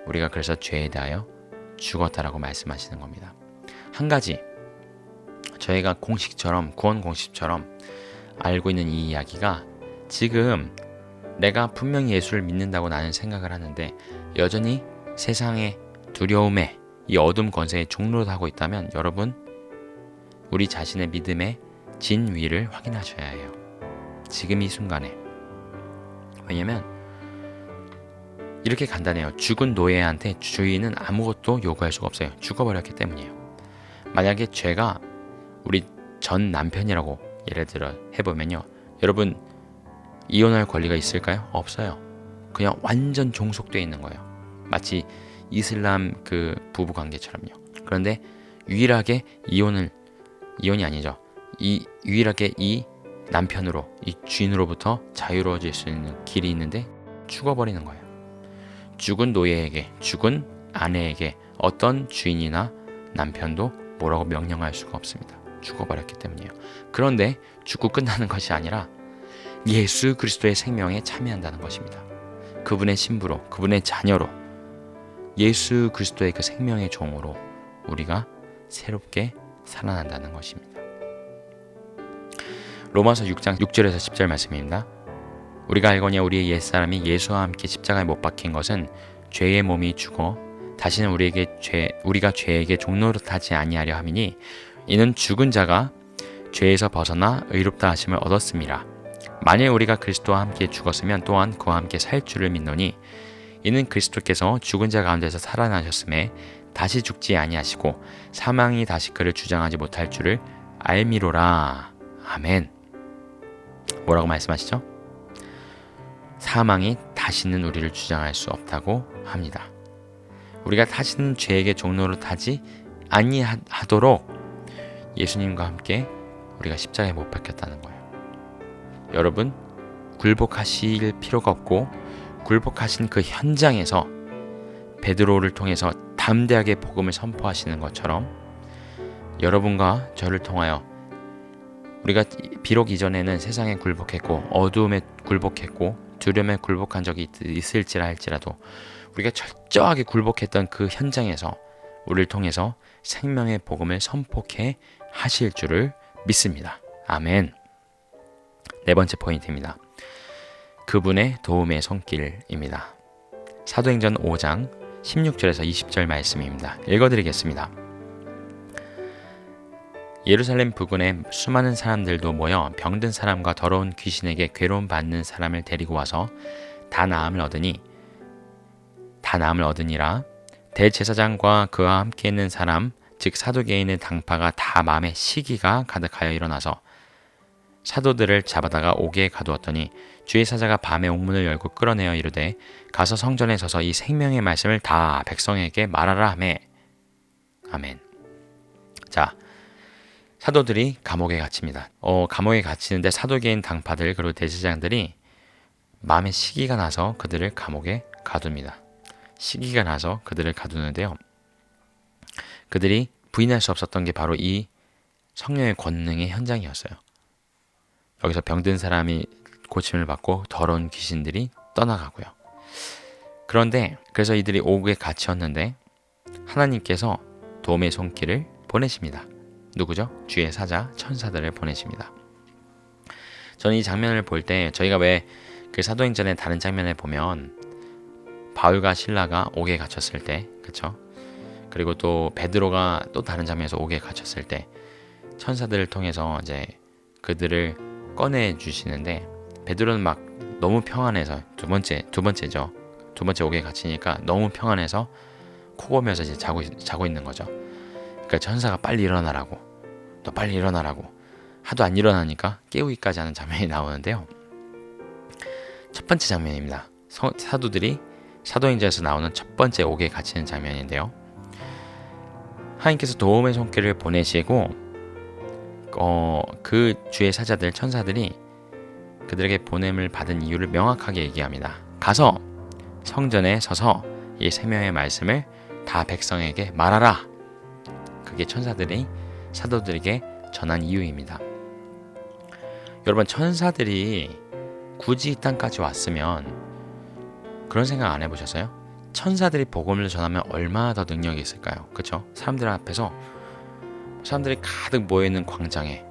우리가 그래서 죄에 대하여 죽었다라고 말씀하시는 겁니다. 한 가지, 저희가 공식처럼, 구원 공식처럼 알고 있는 이 이야기가, 지금 내가 분명히 예수를 믿는다고 나는 생각을 하는데 여전히 세상의 두려움에, 이 어둠 권세에 종노릇하고 있다면 여러분, 우리 자신의 믿음의 진위를 확인하셔야 해요. 지금 이 순간에. 왜냐면 이렇게 간단해요. 죽은 노예한테 주인은 아무것도 요구할 수가 없어요. 죽어버렸기 때문이에요. 만약에 죄가 우리 전 남편이라고 예를 들어 해보면요, 여러분 이혼할 권리가 있을까요? 없어요. 그냥 완전 종속되어 있는 거예요. 마치 이슬람 그 부부 관계처럼요. 그런데 유일하게 이혼이 아니죠. 유일하게 이 남편으로, 이 주인으로부터 자유로워질 수 있는 길이 있는데 죽어버리는 거예요. 죽은 노예에게, 죽은 아내에게 어떤 주인이나 남편도 뭐라고 명령할 수가 없습니다. 죽어버렸기 때문이에요. 그런데 죽고 끝나는 것이 아니라 예수 그리스도의 생명에 참여한다는 것입니다. 그분의 신부로, 그분의 자녀로, 예수 그리스도의 그 생명의 종으로 우리가 새롭게 살아난다는 것입니다. 로마서 6장 6절에서 10절 말씀입니다. 우리가 알거니와 우리의 옛사람이 예수와 함께 십자가에 못 박힌 것은 죄의 몸이 죽어 다시는 우리가 죄에게 종노릇하지 아니하려 함이니, 이는 죽은 자가 죄에서 벗어나 의롭다 하심을 얻었음이라. 만일 우리가 그리스도와 함께 죽었으면 또한 그와 함께 살 줄을 믿노니, 이는 그리스도께서 죽은 자 가운데서 살아나셨음에 다시 죽지 아니하시고 사망이 다시 그를 주장하지 못할 줄을 알미로라. 아멘. 뭐라고 말씀하시죠? 사망이 다시는 우리를 주장할 수 없다고 합니다. 우리가 다시는 죄에게 종노릇하지 아니하도록 예수님과 함께 우리가 십자가에 못 박혔다는 거예요. 여러분, 굴복하실 필요가 없고, 굴복하신 그 현장에서 베드로를 통해서 담대하게 복음을 선포하시는 것처럼 여러분과 저를 통하여, 우리가 비록 이전에는 세상에 굴복했고 어두움에 굴복했고 두려움에 굴복한 적이 있을지라 할지라도 우리가 철저하게 굴복했던 그 현장에서 우리를 통해서 생명의 복음을 선포해 하실 줄을 믿습니다. 아멘. 네 번째 포인트입니다. 그분의 도움의 손길입니다. 사도행전 5장 16절에서 20절 말씀입니다. 읽어드리겠습니다. 예루살렘 부근에 수많은 사람들도 모여 병든 사람과 더러운 귀신에게 괴로움 받는 사람을 데리고 와서 다 나음을 얻으니라. 대제사장과 그와 함께 있는 사람, 즉 사두개인의 당파가 다 마음에 시기가 가득하여 일어나서 사도들을 잡아다가 옥에 가두었더니 주의 사자가 밤에 옥문을 열고 끌어내어 이르되, 가서 성전에 서서 이 생명의 말씀을 다 백성에게 말하라 하매. 아멘. 자, 사도들이 감옥에 갇힙니다. 감옥에 갇히는데 사도계인 당파들 그리고 대제사장들이 마음에 시기가 나서 그들을 감옥에 가둡니다. 시기가 나서 그들을 가두는데요. 그들이 부인할 수 없었던 게 바로 이 성령의 권능의 현장이었어요. 여기서 병든 사람이 고침을 받고 더러운 귀신들이 떠나가고요. 그런데 그래서 이들이 옥에 갇혔는데 하나님께서 도움의 손길을 보내십니다. 누구죠? 주의 사자 천사들을 보내십니다. 저는 이 장면을 볼 때, 저희가 왜 그 사도행전의 다른 장면에 보면 바울과 실라가 옥에 갇혔을 때, 그렇죠? 그리고 또 베드로가 또 다른 장면에서 옥에 갇혔을 때 천사들을 통해서 이제 그들을 꺼내 주시는데, 베드로는 막 너무 평안해서 두 번째죠. 두 번째 옥에 갇히니까 너무 평안해서 코 고면서 이제 자고 있는 거죠. 그러니까 천사가 빨리 일어나라고, 또 빨리 일어나라고 하도 안 일어나니까 깨우기까지 하는 장면이 나오는데요. 첫 번째 장면입니다. 사도들이 사도행전에서 나오는 첫 번째 옥에 갇히는 장면인데요. 하나님께서 도움의 손길을 보내시고 그 주의 사자들 천사들이 그들에게 보냄을 받은 이유를 명확하게 얘기합니다. 가서 성전에 서서 이 생명의 말씀을 다 백성에게 말하라. 그게 천사들이 사도들에게 전한 이유입니다. 여러분, 천사들이 굳이 이 땅까지 왔으면 그런 생각 안 해보셨어요? 천사들이 복음을 전하면 얼마나 더 능력이 있을까요? 그렇죠? 사람들 앞에서 사람들이 가득 모여있는 광장에,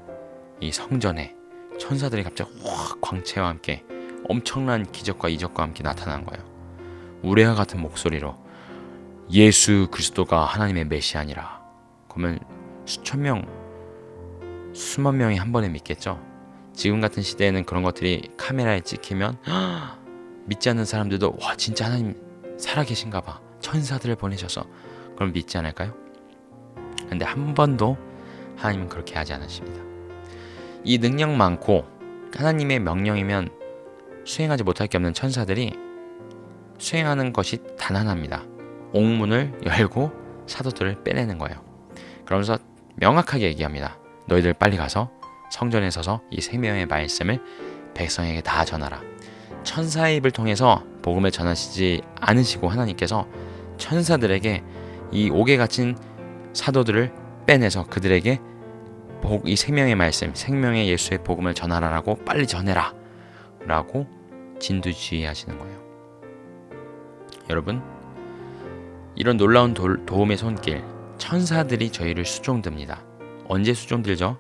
이 성전에 천사들이 갑자기 확 광채와 함께 엄청난 기적과 이적과 함께 나타난 거예요. 우레와 같은 목소리로 예수 그리스도가 하나님의 메시아니라. 그러면 수천 명, 수만 명이 한 번에 믿겠죠? 지금 같은 시대에는 그런 것들이 카메라에 찍히면 믿지 않는 사람들도 와, 진짜 하나님 살아계신가 봐, 천사들을 보내셔서, 그럼 믿지 않을까요? 근데 한 번도 하나님은 그렇게 하지 않으십니다. 이 능력 많고 하나님의 명령이면 수행하지 못할 게 없는 천사들이 수행하는 것이 단 하나입니다. 옥문을 열고 사도들을 빼내는 거예요. 그러면서 명확하게 얘기합니다. 너희들 빨리 가서 성전에 서서 이 생명의 말씀을 백성에게 다 전하라. 천사의 입을 통해서 복음을 전하시지 않으시고 하나님께서 천사들에게 이 옥에 갇힌 사도들을 빼내서 그들에게 이 생명의 말씀, 생명의 예수의 복음을 전하라라고, 빨리 전해라 라고 진두지휘하시는 거예요. 여러분, 이런 놀라운 도움의 손길, 천사들이 저희를 수종듭니다. 언제 수종들죠?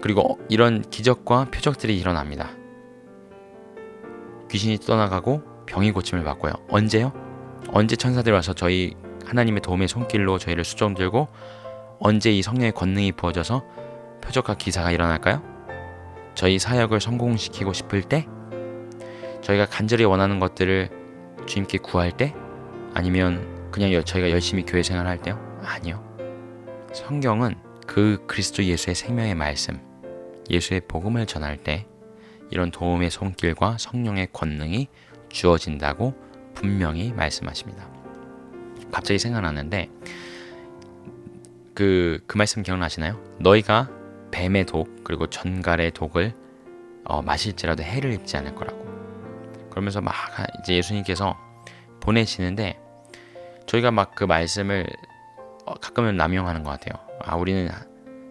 그리고 이런 기적과 표적들이 일어납니다. 귀신이 떠나가고 병이 고침을 받고요. 언제요? 언제 천사들이 와서 저희 하나님의 도움의 손길로 저희를 수종들고, 언제 이 성령의 권능이 부어져서 표적과 기사가 일어날까요? 저희 사역을 성공시키고 싶을 때? 저희가 간절히 원하는 것들을 주님께 구할 때? 아니면 그냥 저희가 열심히 교회 생활할 때요? 아니요. 성경은 그 그리스도 예수의 생명의 말씀, 예수의 복음을 전할 때 이런 도움의 손길과 성령의 권능이 주어진다고 분명히 말씀하십니다. 갑자기 생각나는데 그 말씀 기억나시나요? 너희가 뱀의 독 그리고 전갈의 독을 마실지라도 해를 입지 않을 거라고. 그러면서 막 이제 예수님께서 보내시는데 저희가 막 그 말씀을 가끔은 남용하는 것 같아요. 우리는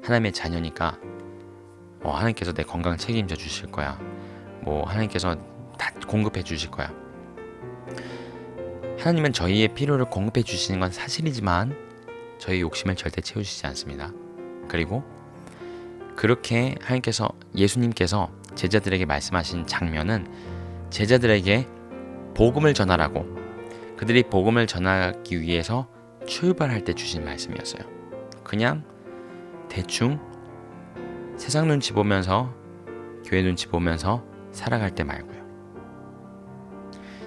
하나님의 자녀니까 하나님께서 내 건강 책임져 주실 거야. 하나님께서 다 공급해 주실 거야. 하나님은 저희의 필요를 공급해 주시는 건 사실이지만 저희 욕심을 절대 채우시지 않습니다. 그리고 그렇게 하나님께서, 예수님께서 제자들에게 말씀하신 장면은 제자들에게 복음을 전하라고, 그들이 복음을 전하기 위해서 출발할 때 주신 말씀이었어요. 그냥 대충 세상 눈치 보면서, 교회 눈치 보면서 살아갈 때 말고요.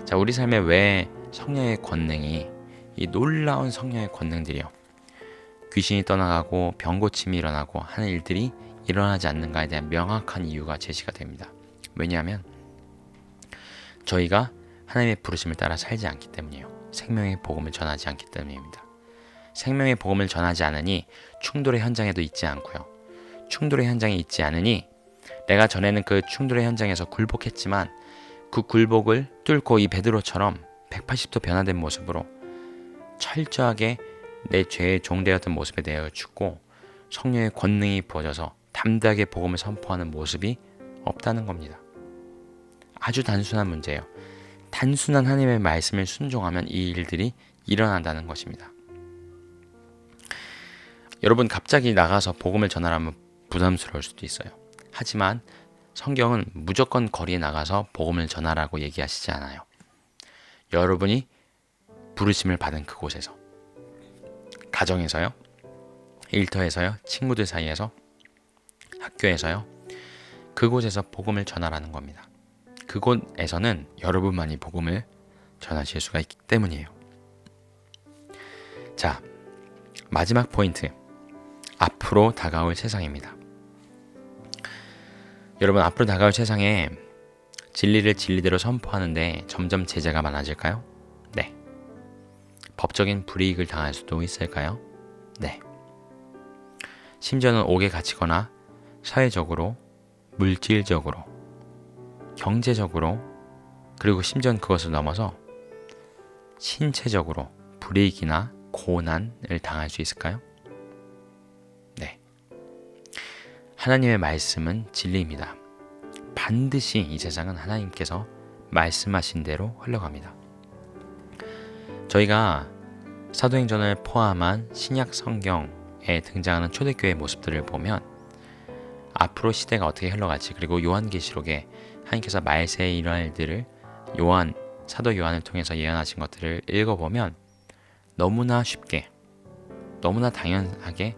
자, 우리 삶에 왜 성령의 권능이, 이 놀라운 성령의 권능들이요, 귀신이 떠나가고 병고침이 일어나고 하는 일들이 일어나지 않는가에 대한 명확한 이유가 제시가 됩니다. 왜냐하면 저희가 하나님의 부르심을 따라 살지 않기 때문이에요. 생명의 복음을 전하지 않기 때문입니다. 생명의 복음을 전하지 않으니 충돌의 현장에도 있지 않고요. 충돌의 현장에 있지 않으니 내가 전에는 그 충돌의 현장에서 굴복했지만 그 굴복을 뚫고 이 베드로처럼 180도 변화된 모습으로 철저하게 내 죄의 종되었던 모습에 대하여 죽고 성령의 권능이 부어져서 담대하게 복음을 선포하는 모습이 없다는 겁니다. 아주 단순한 문제예요. 단순한 하나님의 말씀을 순종하면 이 일들이 일어난다는 것입니다. 여러분, 갑자기 나가서 복음을 전하라면 부담스러울 수도 있어요. 하지만 성경은 무조건 거리에 나가서 복음을 전하라고 얘기하시지 않아요. 여러분이 부르심을 받은 그곳에서, 가정에서요, 일터에서요, 친구들 사이에서, 학교에서요, 그곳에서 복음을 전하라는 겁니다. 그곳에서는 여러분만이 복음을 전하실 수가 있기 때문이에요. 자, 마지막 포인트, 앞으로 다가올 세상입니다. 여러분, 앞으로 다가올 세상에 진리를 진리대로 선포하는데 점점 제재가 많아질까요? 네. 법적인 불이익을 당할 수도 있을까요? 네. 심지어는 옥에 갇히거나 사회적으로, 물질적으로, 경제적으로, 그리고 심지어는 그것을 넘어서 신체적으로 불이익이나 고난을 당할 수 있을까요? 네. 하나님의 말씀은 진리입니다. 반드시 이 세상은 하나님께서 말씀하신 대로 흘러갑니다. 저희가 사도행전을 포함한 신약 성경에 등장하는 초대교회의 모습들을 보면 앞으로 시대가 어떻게 흘러갈지, 그리고 요한계시록에 하나님께서 말세에 일어날 일들을 사도 요한을 통해서 예언하신 것들을 읽어보면 너무나 쉽게, 너무나 당연하게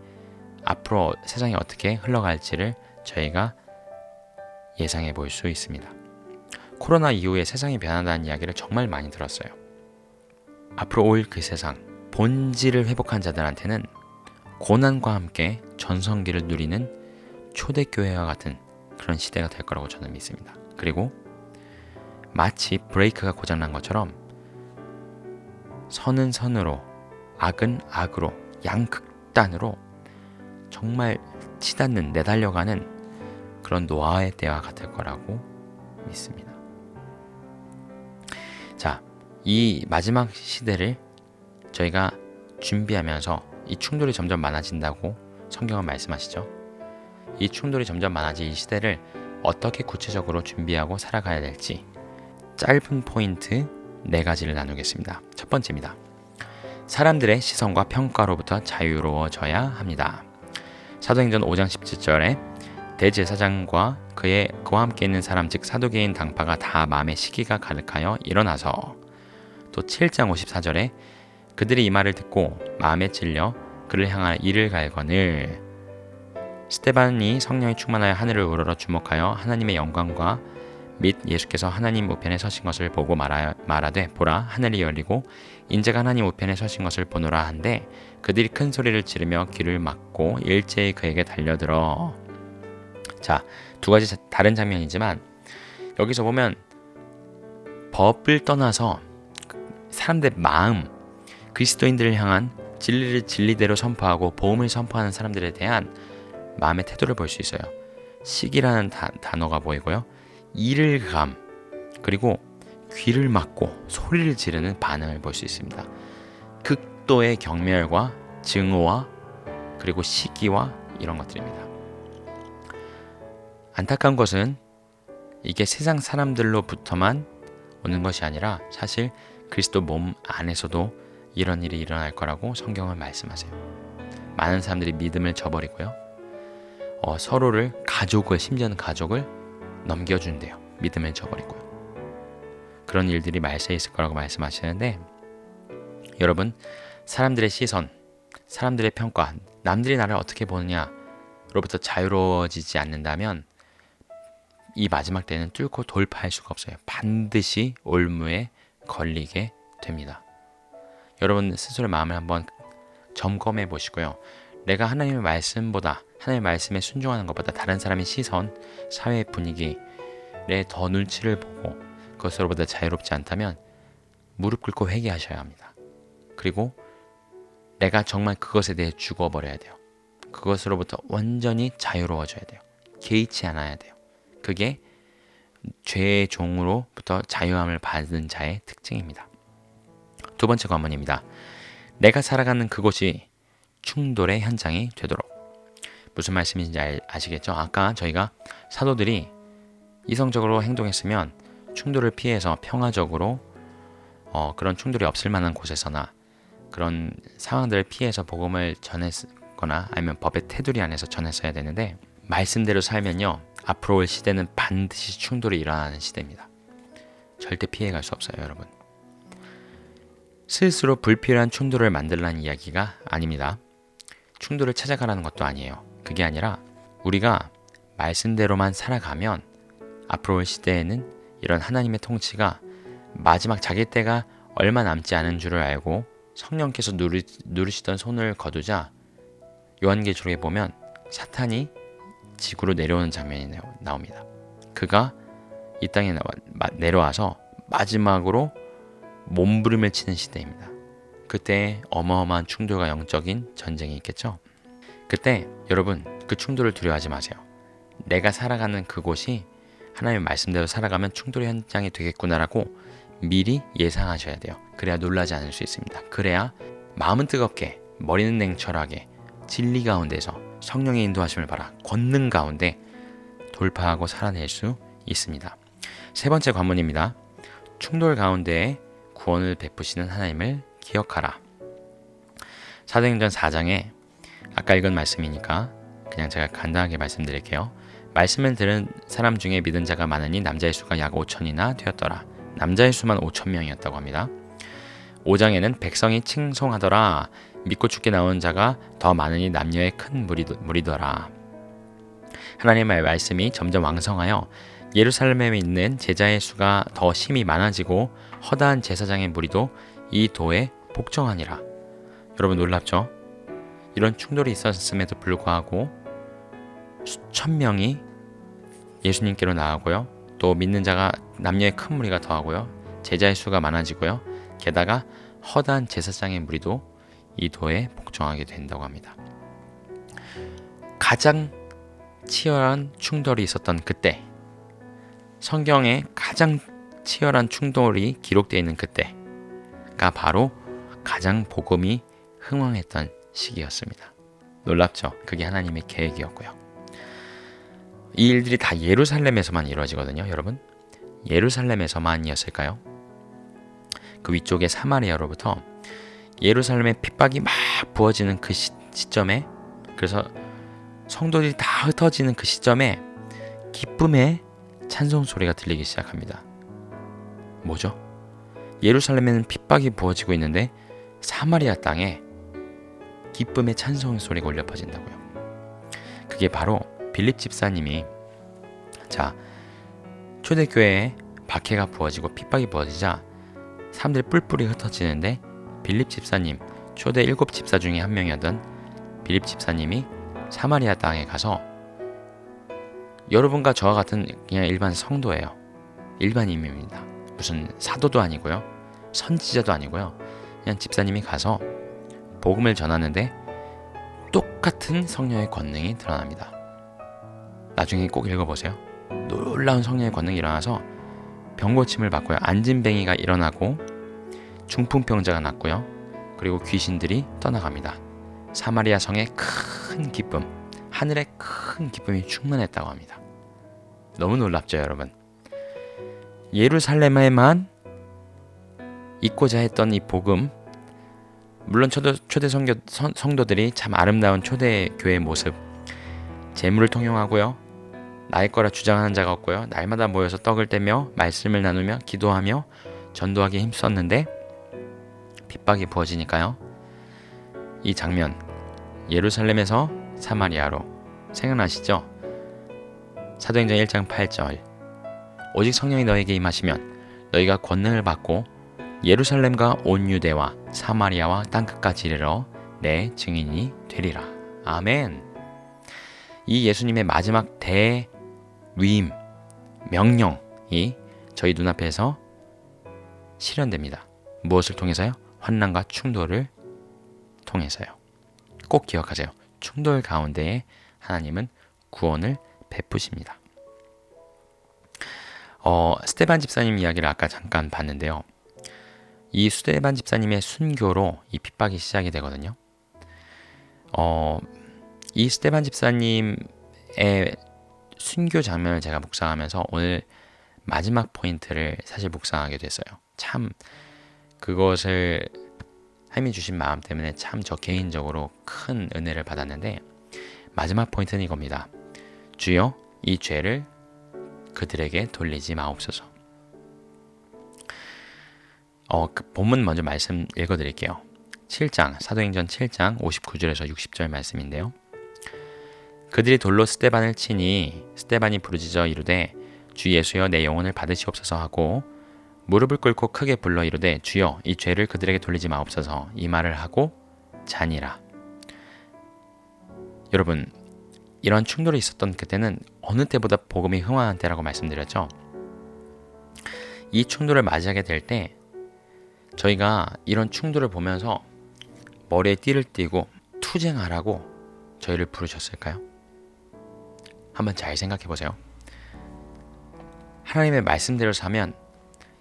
앞으로 세상이 어떻게 흘러갈지를 저희가 예상해 볼 수 있습니다. 코로나 이후에 세상이 변한다는 이야기를 정말 많이 들었어요. 앞으로 올 그 세상, 본질을 회복한 자들한테는 고난과 함께 전성기를 누리는 초대교회와 같은 그런 시대가 될 거라고 저는 믿습니다. 그리고 마치 브레이크가 고장난 것처럼 선은 선으로, 악은 악으로, 양극단으로 정말 치닫는, 내달려가는 그런 노아의 때와 같을 거라고 믿습니다. 자, 이 마지막 시대를 저희가 준비하면서 이 충돌이 점점 많아진다고 성경은 말씀하시죠. 이 충돌이 점점 많아질 이 시대를 어떻게 구체적으로 준비하고 살아가야 될지 짧은 포인트 4가지를 나누겠습니다. 첫 번째입니다. 사람들의 시선과 평가로부터 자유로워져야 합니다. 사도행전 5장 17절에 대제사장과 그와 함께 있는 사람, 즉 사두개인 당파가 다 마음의 시기가 가득하여 일어나서, 또 7장 54절에 그들이 이 말을 듣고 마음에 찔려 그를 향하여 이를 갈거늘, 스데반이 성령이 충만하여 하늘을 우러러 주목하여 하나님의 영광과 및 예수께서 하나님 우편에 서신 것을 보고 말하되 보라 하늘이 열리고 인자가 하나님 우편에 서신 것을 보노라 한데 그들이 큰 소리를 지르며 귀를 막고 일제히 그에게 달려들어. 자, 2가지 다른 장면이지만 여기서 보면 법을 떠나서 사람들의 마음, 그리스도인들을 향한 진리를 진리대로 선포하고 복음을 선포하는 사람들에 대한 마음의 태도를 볼 수 있어요. 시기라는 단어가 보이고요. 이를 감, 그리고 귀를 막고 소리를 지르는 반응을 볼 수 있습니다. 극도의 경멸과 증오와 그리고 시기와 이런 것들입니다. 안타까운 것은 이게 세상 사람들로부터만 오는 것이 아니라 사실 그리스도 몸 안에서도 이런 일이 일어날 거라고 성경은 말씀하세요. 많은 사람들이 믿음을 저버리고요. 서로를, 심지어는 가족을 넘겨준대요. 믿음을 저버리고요. 그런 일들이 말세에 있을 거라고 말씀하시는데, 여러분, 사람들의 시선, 사람들의 평가, 남들이 나를 어떻게 보느냐로부터 자유로워지지 않는다면 이 마지막 때는 뚫고 돌파할 수가 없어요. 반드시 올무에 걸리게 됩니다. 여러분 스스로의 마음을 한번 점검해 보시고요. 내가 하나님의 말씀보다, 하나님의 말씀에 순종하는 것보다 다른 사람의 시선, 사회 분위기에 더 눈치를 보고 그것으로부터 자유롭지 않다면 무릎 꿇고 회개하셔야 합니다. 그리고 내가 정말 그것에 대해 죽어버려야 돼요. 그것으로부터 완전히 자유로워져야 돼요. 개의치 않아야 돼요. 그게 죄의 종으로부터 자유함을 받은 자의 특징입니다. 2번째 관문입니다. 내가 살아가는 그곳이 충돌의 현장이 되도록. 무슨 말씀인지 아시겠죠? 아까 저희가 사도들이 이성적으로 행동했으면 충돌을 피해서 평화적으로 그런 충돌이 없을 만한 곳에서나 그런 상황들을 피해서 복음을 전했거나 아니면 법의 테두리 안에서 전했어야 되는데, 말씀대로 살면요 앞으로 올 시대는 반드시 충돌이 일어나는 시대입니다. 절대 피해갈 수 없어요, 여러분. 스스로 불필요한 충돌을 만들라는 이야기가 아닙니다. 충돌을 찾아가라는 것도 아니에요. 그게 아니라 우리가 말씀대로만 살아가면 앞으로 올 시대에는 이런 하나님의 통치가 마지막 자기 때가 얼마 남지 않은 줄을 알고 성령께서 누르시던 손을 거두자 요한계시록에 보면 사탄이 지구로 내려오는 장면이 나옵니다. 그가 이 땅에 내려와서 마지막으로 몸부림을 치는 시대입니다. 그때 어마어마한 충돌과 영적인 전쟁이 있겠죠. 그때 여러분 그 충돌을 두려워하지 마세요. 내가 살아가는 그곳이 하나님의 말씀대로 살아가면 충돌의 현장이 되겠구나라고 미리 예상하셔야 돼요. 그래야 놀라지 않을 수 있습니다. 그래야 마음은 뜨겁게 머리는 냉철하게 진리 가운데서 성령의 인도하심을 받아 권능 가운데 돌파하고 살아낼 수 있습니다. 세 번째 관문입니다. 충돌 가운데에 구원을 베푸시는 하나님을 기억하라. 사도행전 4장에 아까 읽은 말씀이니까 그냥 제가 간단하게 말씀드릴게요. 말씀을 들은 사람 중에 믿은 자가 많으니 남자의 수가 약 5천이나 되었더라. 남자의 수만 5천 명이었다고 합니다. 5장에는 백성이 칭송하더라. 믿고 죽게 나온 자가 더 많으니 남녀의 큰 무리더라. 하나님의 말씀이 점점 왕성하여 예루살렘에 있는 제자의 수가 더 심히 많아지고 허다한 제사장의 무리도 이 도에 복종하니라. 여러분 놀랍죠? 이런 충돌이 있었음에도 불구하고 수천 명이 예수님께로 나아가고요. 또 믿는 자가 남녀의 큰 무리가 더하고요. 제자의 수가 많아지고요. 게다가 허다한 제사장의 무리도 이 도에 복종하게 된다고 합니다. 가장 치열한 충돌이 있었던 그때, 성경에 가장 치열한 충돌이 기록되어 있는 그때가 바로 가장 복음이 흥왕했던 시기였습니다. 놀랍죠? 그게 하나님의 계획이었고요. 이 일들이 다 예루살렘에서만 이루어지거든요. 여러분, 예루살렘에서만이었을까요? 그 위쪽의 사마리아로부터 예루살렘의 핍박이 막 부어지는 그 시점에, 그래서 성도들이 다 흩어지는 그 시점에 기쁨의 찬송 소리가 들리기 시작합니다. 뭐죠? 예루살렘에는 핍박이 부어지고 있는데 사마리아 땅에 기쁨의 찬송 소리가 울려 퍼진다고요. 그게 바로 빌립 집사님이, 자, 초대교회에 박해가 부어지고 핍박이 부어지자 사람들이 뿔뿔이 흩어지는데 빌립 집사님, 초대 7 집사 중에 한 명이었던 빌립 집사님이 사마리아 땅에 가서, 여러분과 저와 같은 그냥 일반 성도예요. 일반인입니다. 무슨 사도도 아니고요, 선지자도 아니고요. 그냥 집사님이 가서 복음을 전하는데 똑같은 성령의 권능이 드러납니다. 나중에 꼭 읽어보세요. 놀라운 성령의 권능이 일어나서 병고침을 받고요, 안진뱅이가 일어나고 중풍병자가 낫고요, 그리고 귀신들이 떠나갑니다. 사마리아 성에 큰 기쁨, 하늘에 큰 기쁨이 충만했다고 합니다. 너무 놀랍죠, 여러분? 예루살렘에만 있고자 했던 이 복음, 물론 초대 성도들이 참 아름다운 초대 교회의 모습, 재물을 통용하고요, 나의 거라 주장하는 자가 없고요, 날마다 모여서 떡을 떼며 말씀을 나누며 기도하며 전도하기에 힘썼는데 핍박이 부어지니까요, 이 장면, 예루살렘에서 사마리아로, 생각나시죠? 사도행전 1장 8절, 오직 성령이 너에게 임하시면 너희가 권능을 받고 예루살렘과 온 유대와 사마리아와 땅끝까지 이르러 내 증인이 되리라. 아멘. 이 예수님의 마지막 대위임, 명령이 저희 눈앞에서 실현됩니다. 무엇을 통해서요? 환난과 충돌을 통해서요. 꼭 기억하세요. 충돌 가운데에 하나님은 구원을 베푸십니다. 스데반 집사님 이야기를 아까 잠깐 봤는데요. 이 스데반 집사님의 순교로 이 핍박이 시작이 되거든요. 이 스데반 집사님의 순교 장면을 제가 묵상하면서 오늘 마지막 포인트를 사실 묵상하게 됐어요. 참 그것을 하나님이 주신 마음 때문에 참 저 개인적으로 큰 은혜를 받았는데, 마지막 포인트는 이겁니다. 주여, 이 죄를 그들에게 돌리지 마옵소서. 그 본문 먼저 말씀 읽어드릴게요. 7장, 사도행전 7장 59절에서 60절 말씀인데요. 그들이 돌로 스데반을 치니 스데반이 부르짖어 이르되 주 예수여 내 영혼을 받으시옵소서 하고 무릎을 꿇고 크게 불러 이르되 주여 이 죄를 그들에게 돌리지 마옵소서, 이 말을 하고 자니라. 여러분, 이런 충돌이 있었던 그때는 어느 때보다 복음이 흥황한 때라고 말씀드렸죠. 이 충돌을 맞이하게 될 때 저희가 이런 충돌을 보면서 머리에 띠를 띠고 투쟁하라고 저희를 부르셨을까요? 한번 잘 생각해 보세요. 하나님의 말씀대로 사면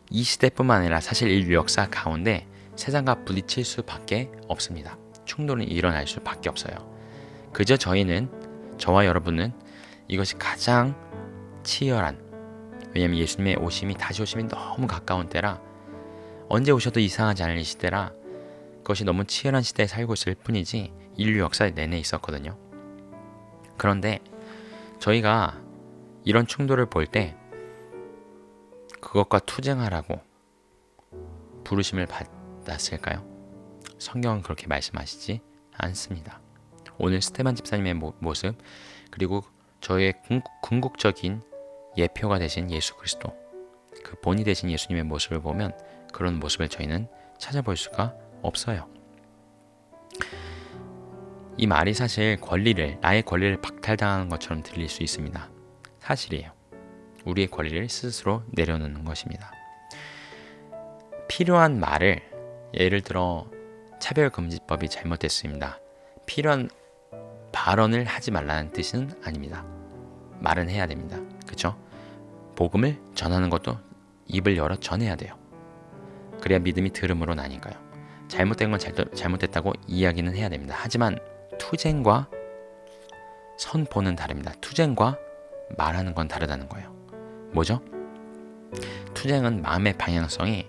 이 시대뿐만 아니라 사실 인류 역사 가운데 세상과 부딪힐 수밖에 없습니다. 충돌은 일어날 수밖에 없어요. 그저 저와 여러분은 이것이 가장 치열한, 왜냐하면 예수님의 오심이 다시 오심이 너무 가까운 때라, 언제 오셔도 이상하지 않을 이 시대라, 그것이 너무 치열한 시대에 살고 있을 뿐이지 인류 역사 내내 있었거든요. 그런데 저희가 이런 충돌을 볼 때 그것과 투쟁하라고 부르심을 받았을까요? 성경은 그렇게 말씀하시지 않습니다. 오늘 스테반 집사님의 모습, 그리고 저의 궁극적인 예표가 되신 예수 그리스도, 그 본이 되신 예수님의 모습을 보면 그런 모습을 저희는 찾아볼 수가 없어요. 이 말이 사실 나의 권리를 박탈당하는 것처럼 들릴 수 있습니다. 사실이에요. 우리의 권리를 스스로 내려놓는 것입니다. 필요한 말을, 예를 들어 차별금지법이 잘못됐습니다. 필요한 발언을 하지 말라는 뜻은 아닙니다. 말은 해야 됩니다. 그렇죠? 복음을 전하는 것도 입을 열어 전해야 돼요. 그래야 믿음이 들음으로 나니까요. 잘못된 건 잘못됐다고 이야기는 해야 됩니다. 하지만 투쟁과 선포는 다릅니다. 투쟁과 말하는 건 다르다는 거예요. 뭐죠? 투쟁은 마음의 방향성이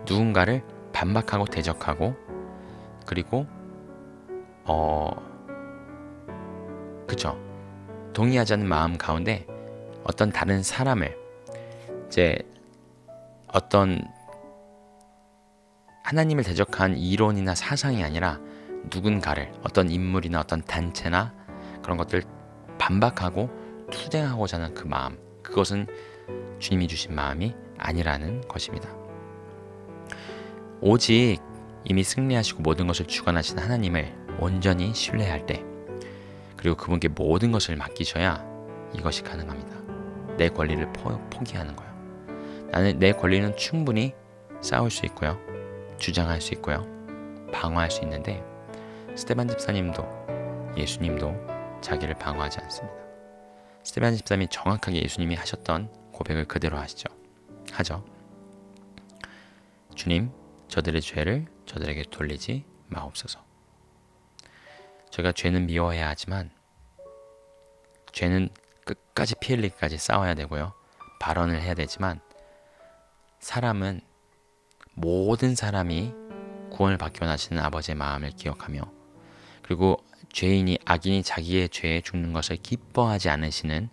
누군가를 반박하고 대적하고, 그리고 그쵸? 동의하지 않는 마음 가운데 어떤 다른 사람을, 이제 어떤 하나님을 대적한 이론이나 사상이 아니라 누군가를, 어떤 인물이나 어떤 단체나 그런 것들 반박하고 투쟁하고자 하는 그 마음, 그것은 주님이 주신 마음이 아니라는 것입니다. 오직 이미 승리하시고 모든 것을 주관하신 하나님을 온전히 신뢰할 때, 그리고 그분께 모든 것을 맡기셔야 이것이 가능합니다. 내 권리를 포기하는 거예요. 내 권리는 충분히 싸울 수 있고요, 주장할 수 있고요, 방어할 수 있는데, 스테반 집사님도 예수님도 자기를 방어하지 않습니다. 스테반 집사님이 정확하게 예수님이 하셨던 고백을 그대로 하죠. 주님, 저들의 죄를 저들에게 돌리지 마옵소서. 저희가 죄는 미워해야 하지만 죄는 끝까지 피 흘리기까지 싸워야 되고요, 발언을 해야 되지만, 사람은, 모든 사람이 구원을 받기 원하시는 아버지의 마음을 기억하며, 그리고 악인이 자기의 죄에 죽는 것을 기뻐하지 않으시는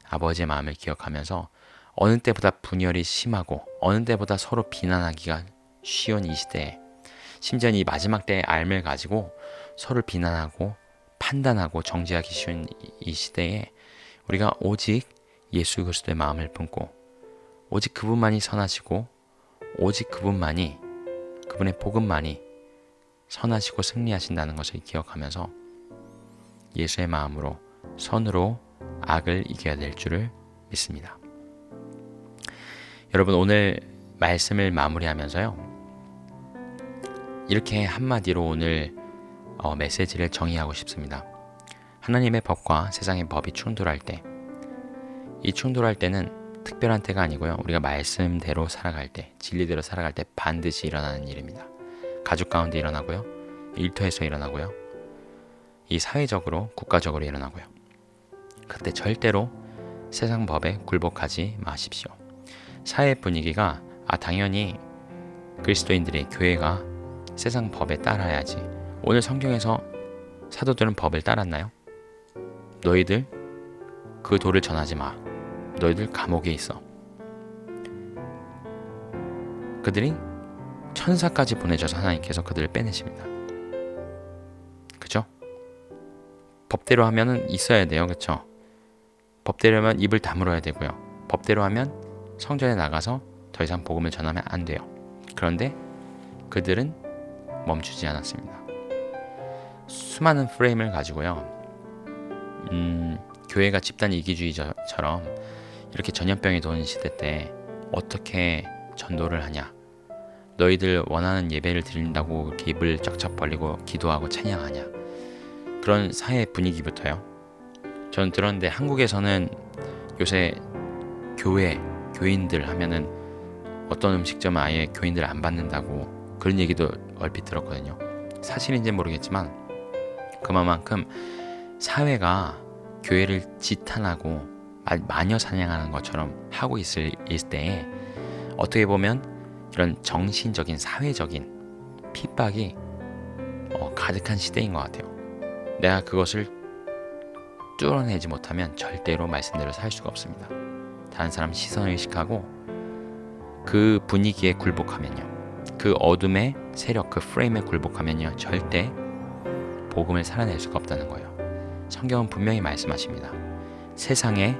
아버지의 마음을 기억하면서 어느 때보다 분열이 심하고 어느 때보다 서로 비난하기가 쉬운 이 시대에, 심지어 이 마지막 때의 삶을 가지고 서로 비난하고 판단하고 정죄하기 쉬운 이 시대에 우리가 오직 예수 그리스도의 마음을 품고, 오직 그분만이 선하시고, 오직 그분의 복음만이 선하시고 승리하신다는 것을 기억하면서 예수의 마음으로, 선으로 악을 이겨야 될 줄을 믿습니다. 여러분, 오늘 말씀을 마무리하면서요, 이렇게 한마디로 오늘 메시지를 정의하고 싶습니다. 하나님의 법과 세상의 법이 충돌할 때, 이 충돌할 때는 특별한 때가 아니고요, 우리가 말씀대로 살아갈 때, 진리대로 살아갈 때 반드시 일어나는 일입니다. 가족 가운데 일어나고요, 일터에서 일어나고요, 이 사회적으로, 국가적으로 일어나고요. 그때 절대로 세상 법에 굴복하지 마십시오. 사회 분위기가 당연히 그리스도인들의 교회가 세상 법에 따라야지. 오늘 성경에서 사도들은 법을 따랐나요? 너희들 그 도를 전하지 마. 너희들 감옥에 있어. 그들이 천사까지 보내줘서 하나님께서 그들을 빼내십니다. 그죠? 법대로 하면은 있어야 돼요. 그쵸? 법대로 하면 입을 다물어야 되고요, 법대로 하면 성전에 나가서 더 이상 복음을 전하면 안 돼요. 그런데 그들은 멈추지 않았습니다. 수많은 프레임을 가지고요, 교회가 집단 이기주의처럼 이렇게 전염병이 도는 시대 때 어떻게 전도를 하냐? 너희들 원하는 예배를 드린다고 이렇게 입을 쩍쩍 벌리고 기도하고 찬양하냐? 그런 사회 분위기부터요. 저는 들었는데 한국에서는 요새 교인들 하면은 어떤 음식점은 아예 교인들 안 받는다고 그런 얘기도 얼핏 들었거든요. 사실인지 모르겠지만 그만큼 사회가 교회를 지탄하고 마녀 사냥하는 것처럼 하고 있을 때에 어떻게 보면 이런 정신적인 사회적인 핍박이 가득한 시대인 것 같아요. 내가 그것을 뚫어내지 못하면 절대로 말씀대로 살 수가 없습니다. 다른 사람 시선을 의식하고 그 분위기에 굴복하면요, 그 어둠의 세력, 그 프레임에 굴복하면요, 절대 복음을 살아낼 수가 없다는 거예요. 성경은 분명히 말씀하십니다. 세상에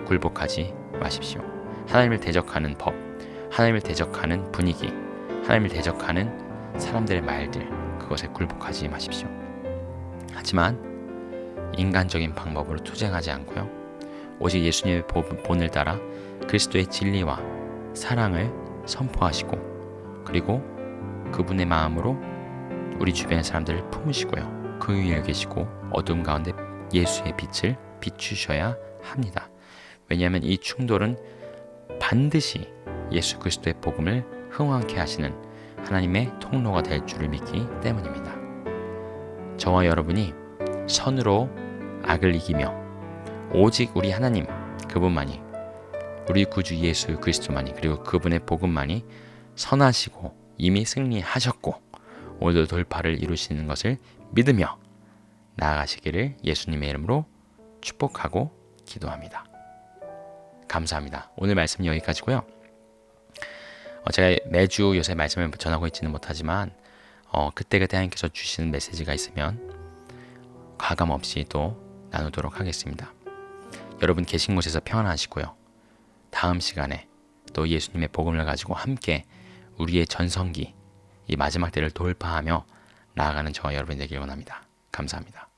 굴복하지 마십시오. 하나님을 대적하는 법, 하나님을 대적하는 분위기, 하나님을 대적하는 사람들의 말들, 그것에 굴복하지 마십시오. 하지만 인간적인 방법으로 투쟁하지 않고요, 오직 예수님의 본을 따라 그리스도의 진리와 사랑을 선포하시고, 그리고 그분의 마음으로 우리 주변의 사람들을 품으시고요, 그 위에 계시고 어둠 가운데 예수의 빛을 비추셔야 합니다. 왜냐하면 이 충돌은 반드시 예수 그리스도의 복음을 흥왕케 하시는 하나님의 통로가 될 줄을 믿기 때문입니다. 저와 여러분이 선으로 악을 이기며 오직 우리 하나님 그분만이, 우리 구주 예수 그리스도만이, 그리고 그분의 복음만이 선하시고 이미 승리하셨고 오늘도 돌파를 이루시는 것을 믿으며 나아가시기를 예수님의 이름으로 축복하고 기도합니다. 감사합니다. 오늘 말씀 여기까지고요. 제가 매주 요새 말씀을 전하고 있지는 못하지만 그때그때 하나님께서 주시는 메시지가 있으면 가감없이 또 나누도록 하겠습니다. 여러분 계신 곳에서 평안하시고요. 다음 시간에 또 예수님의 복음을 가지고 함께 우리의 전성기, 이 마지막 때를 돌파하며 나아가는 저와 여러분이 되길 원합니다. 감사합니다.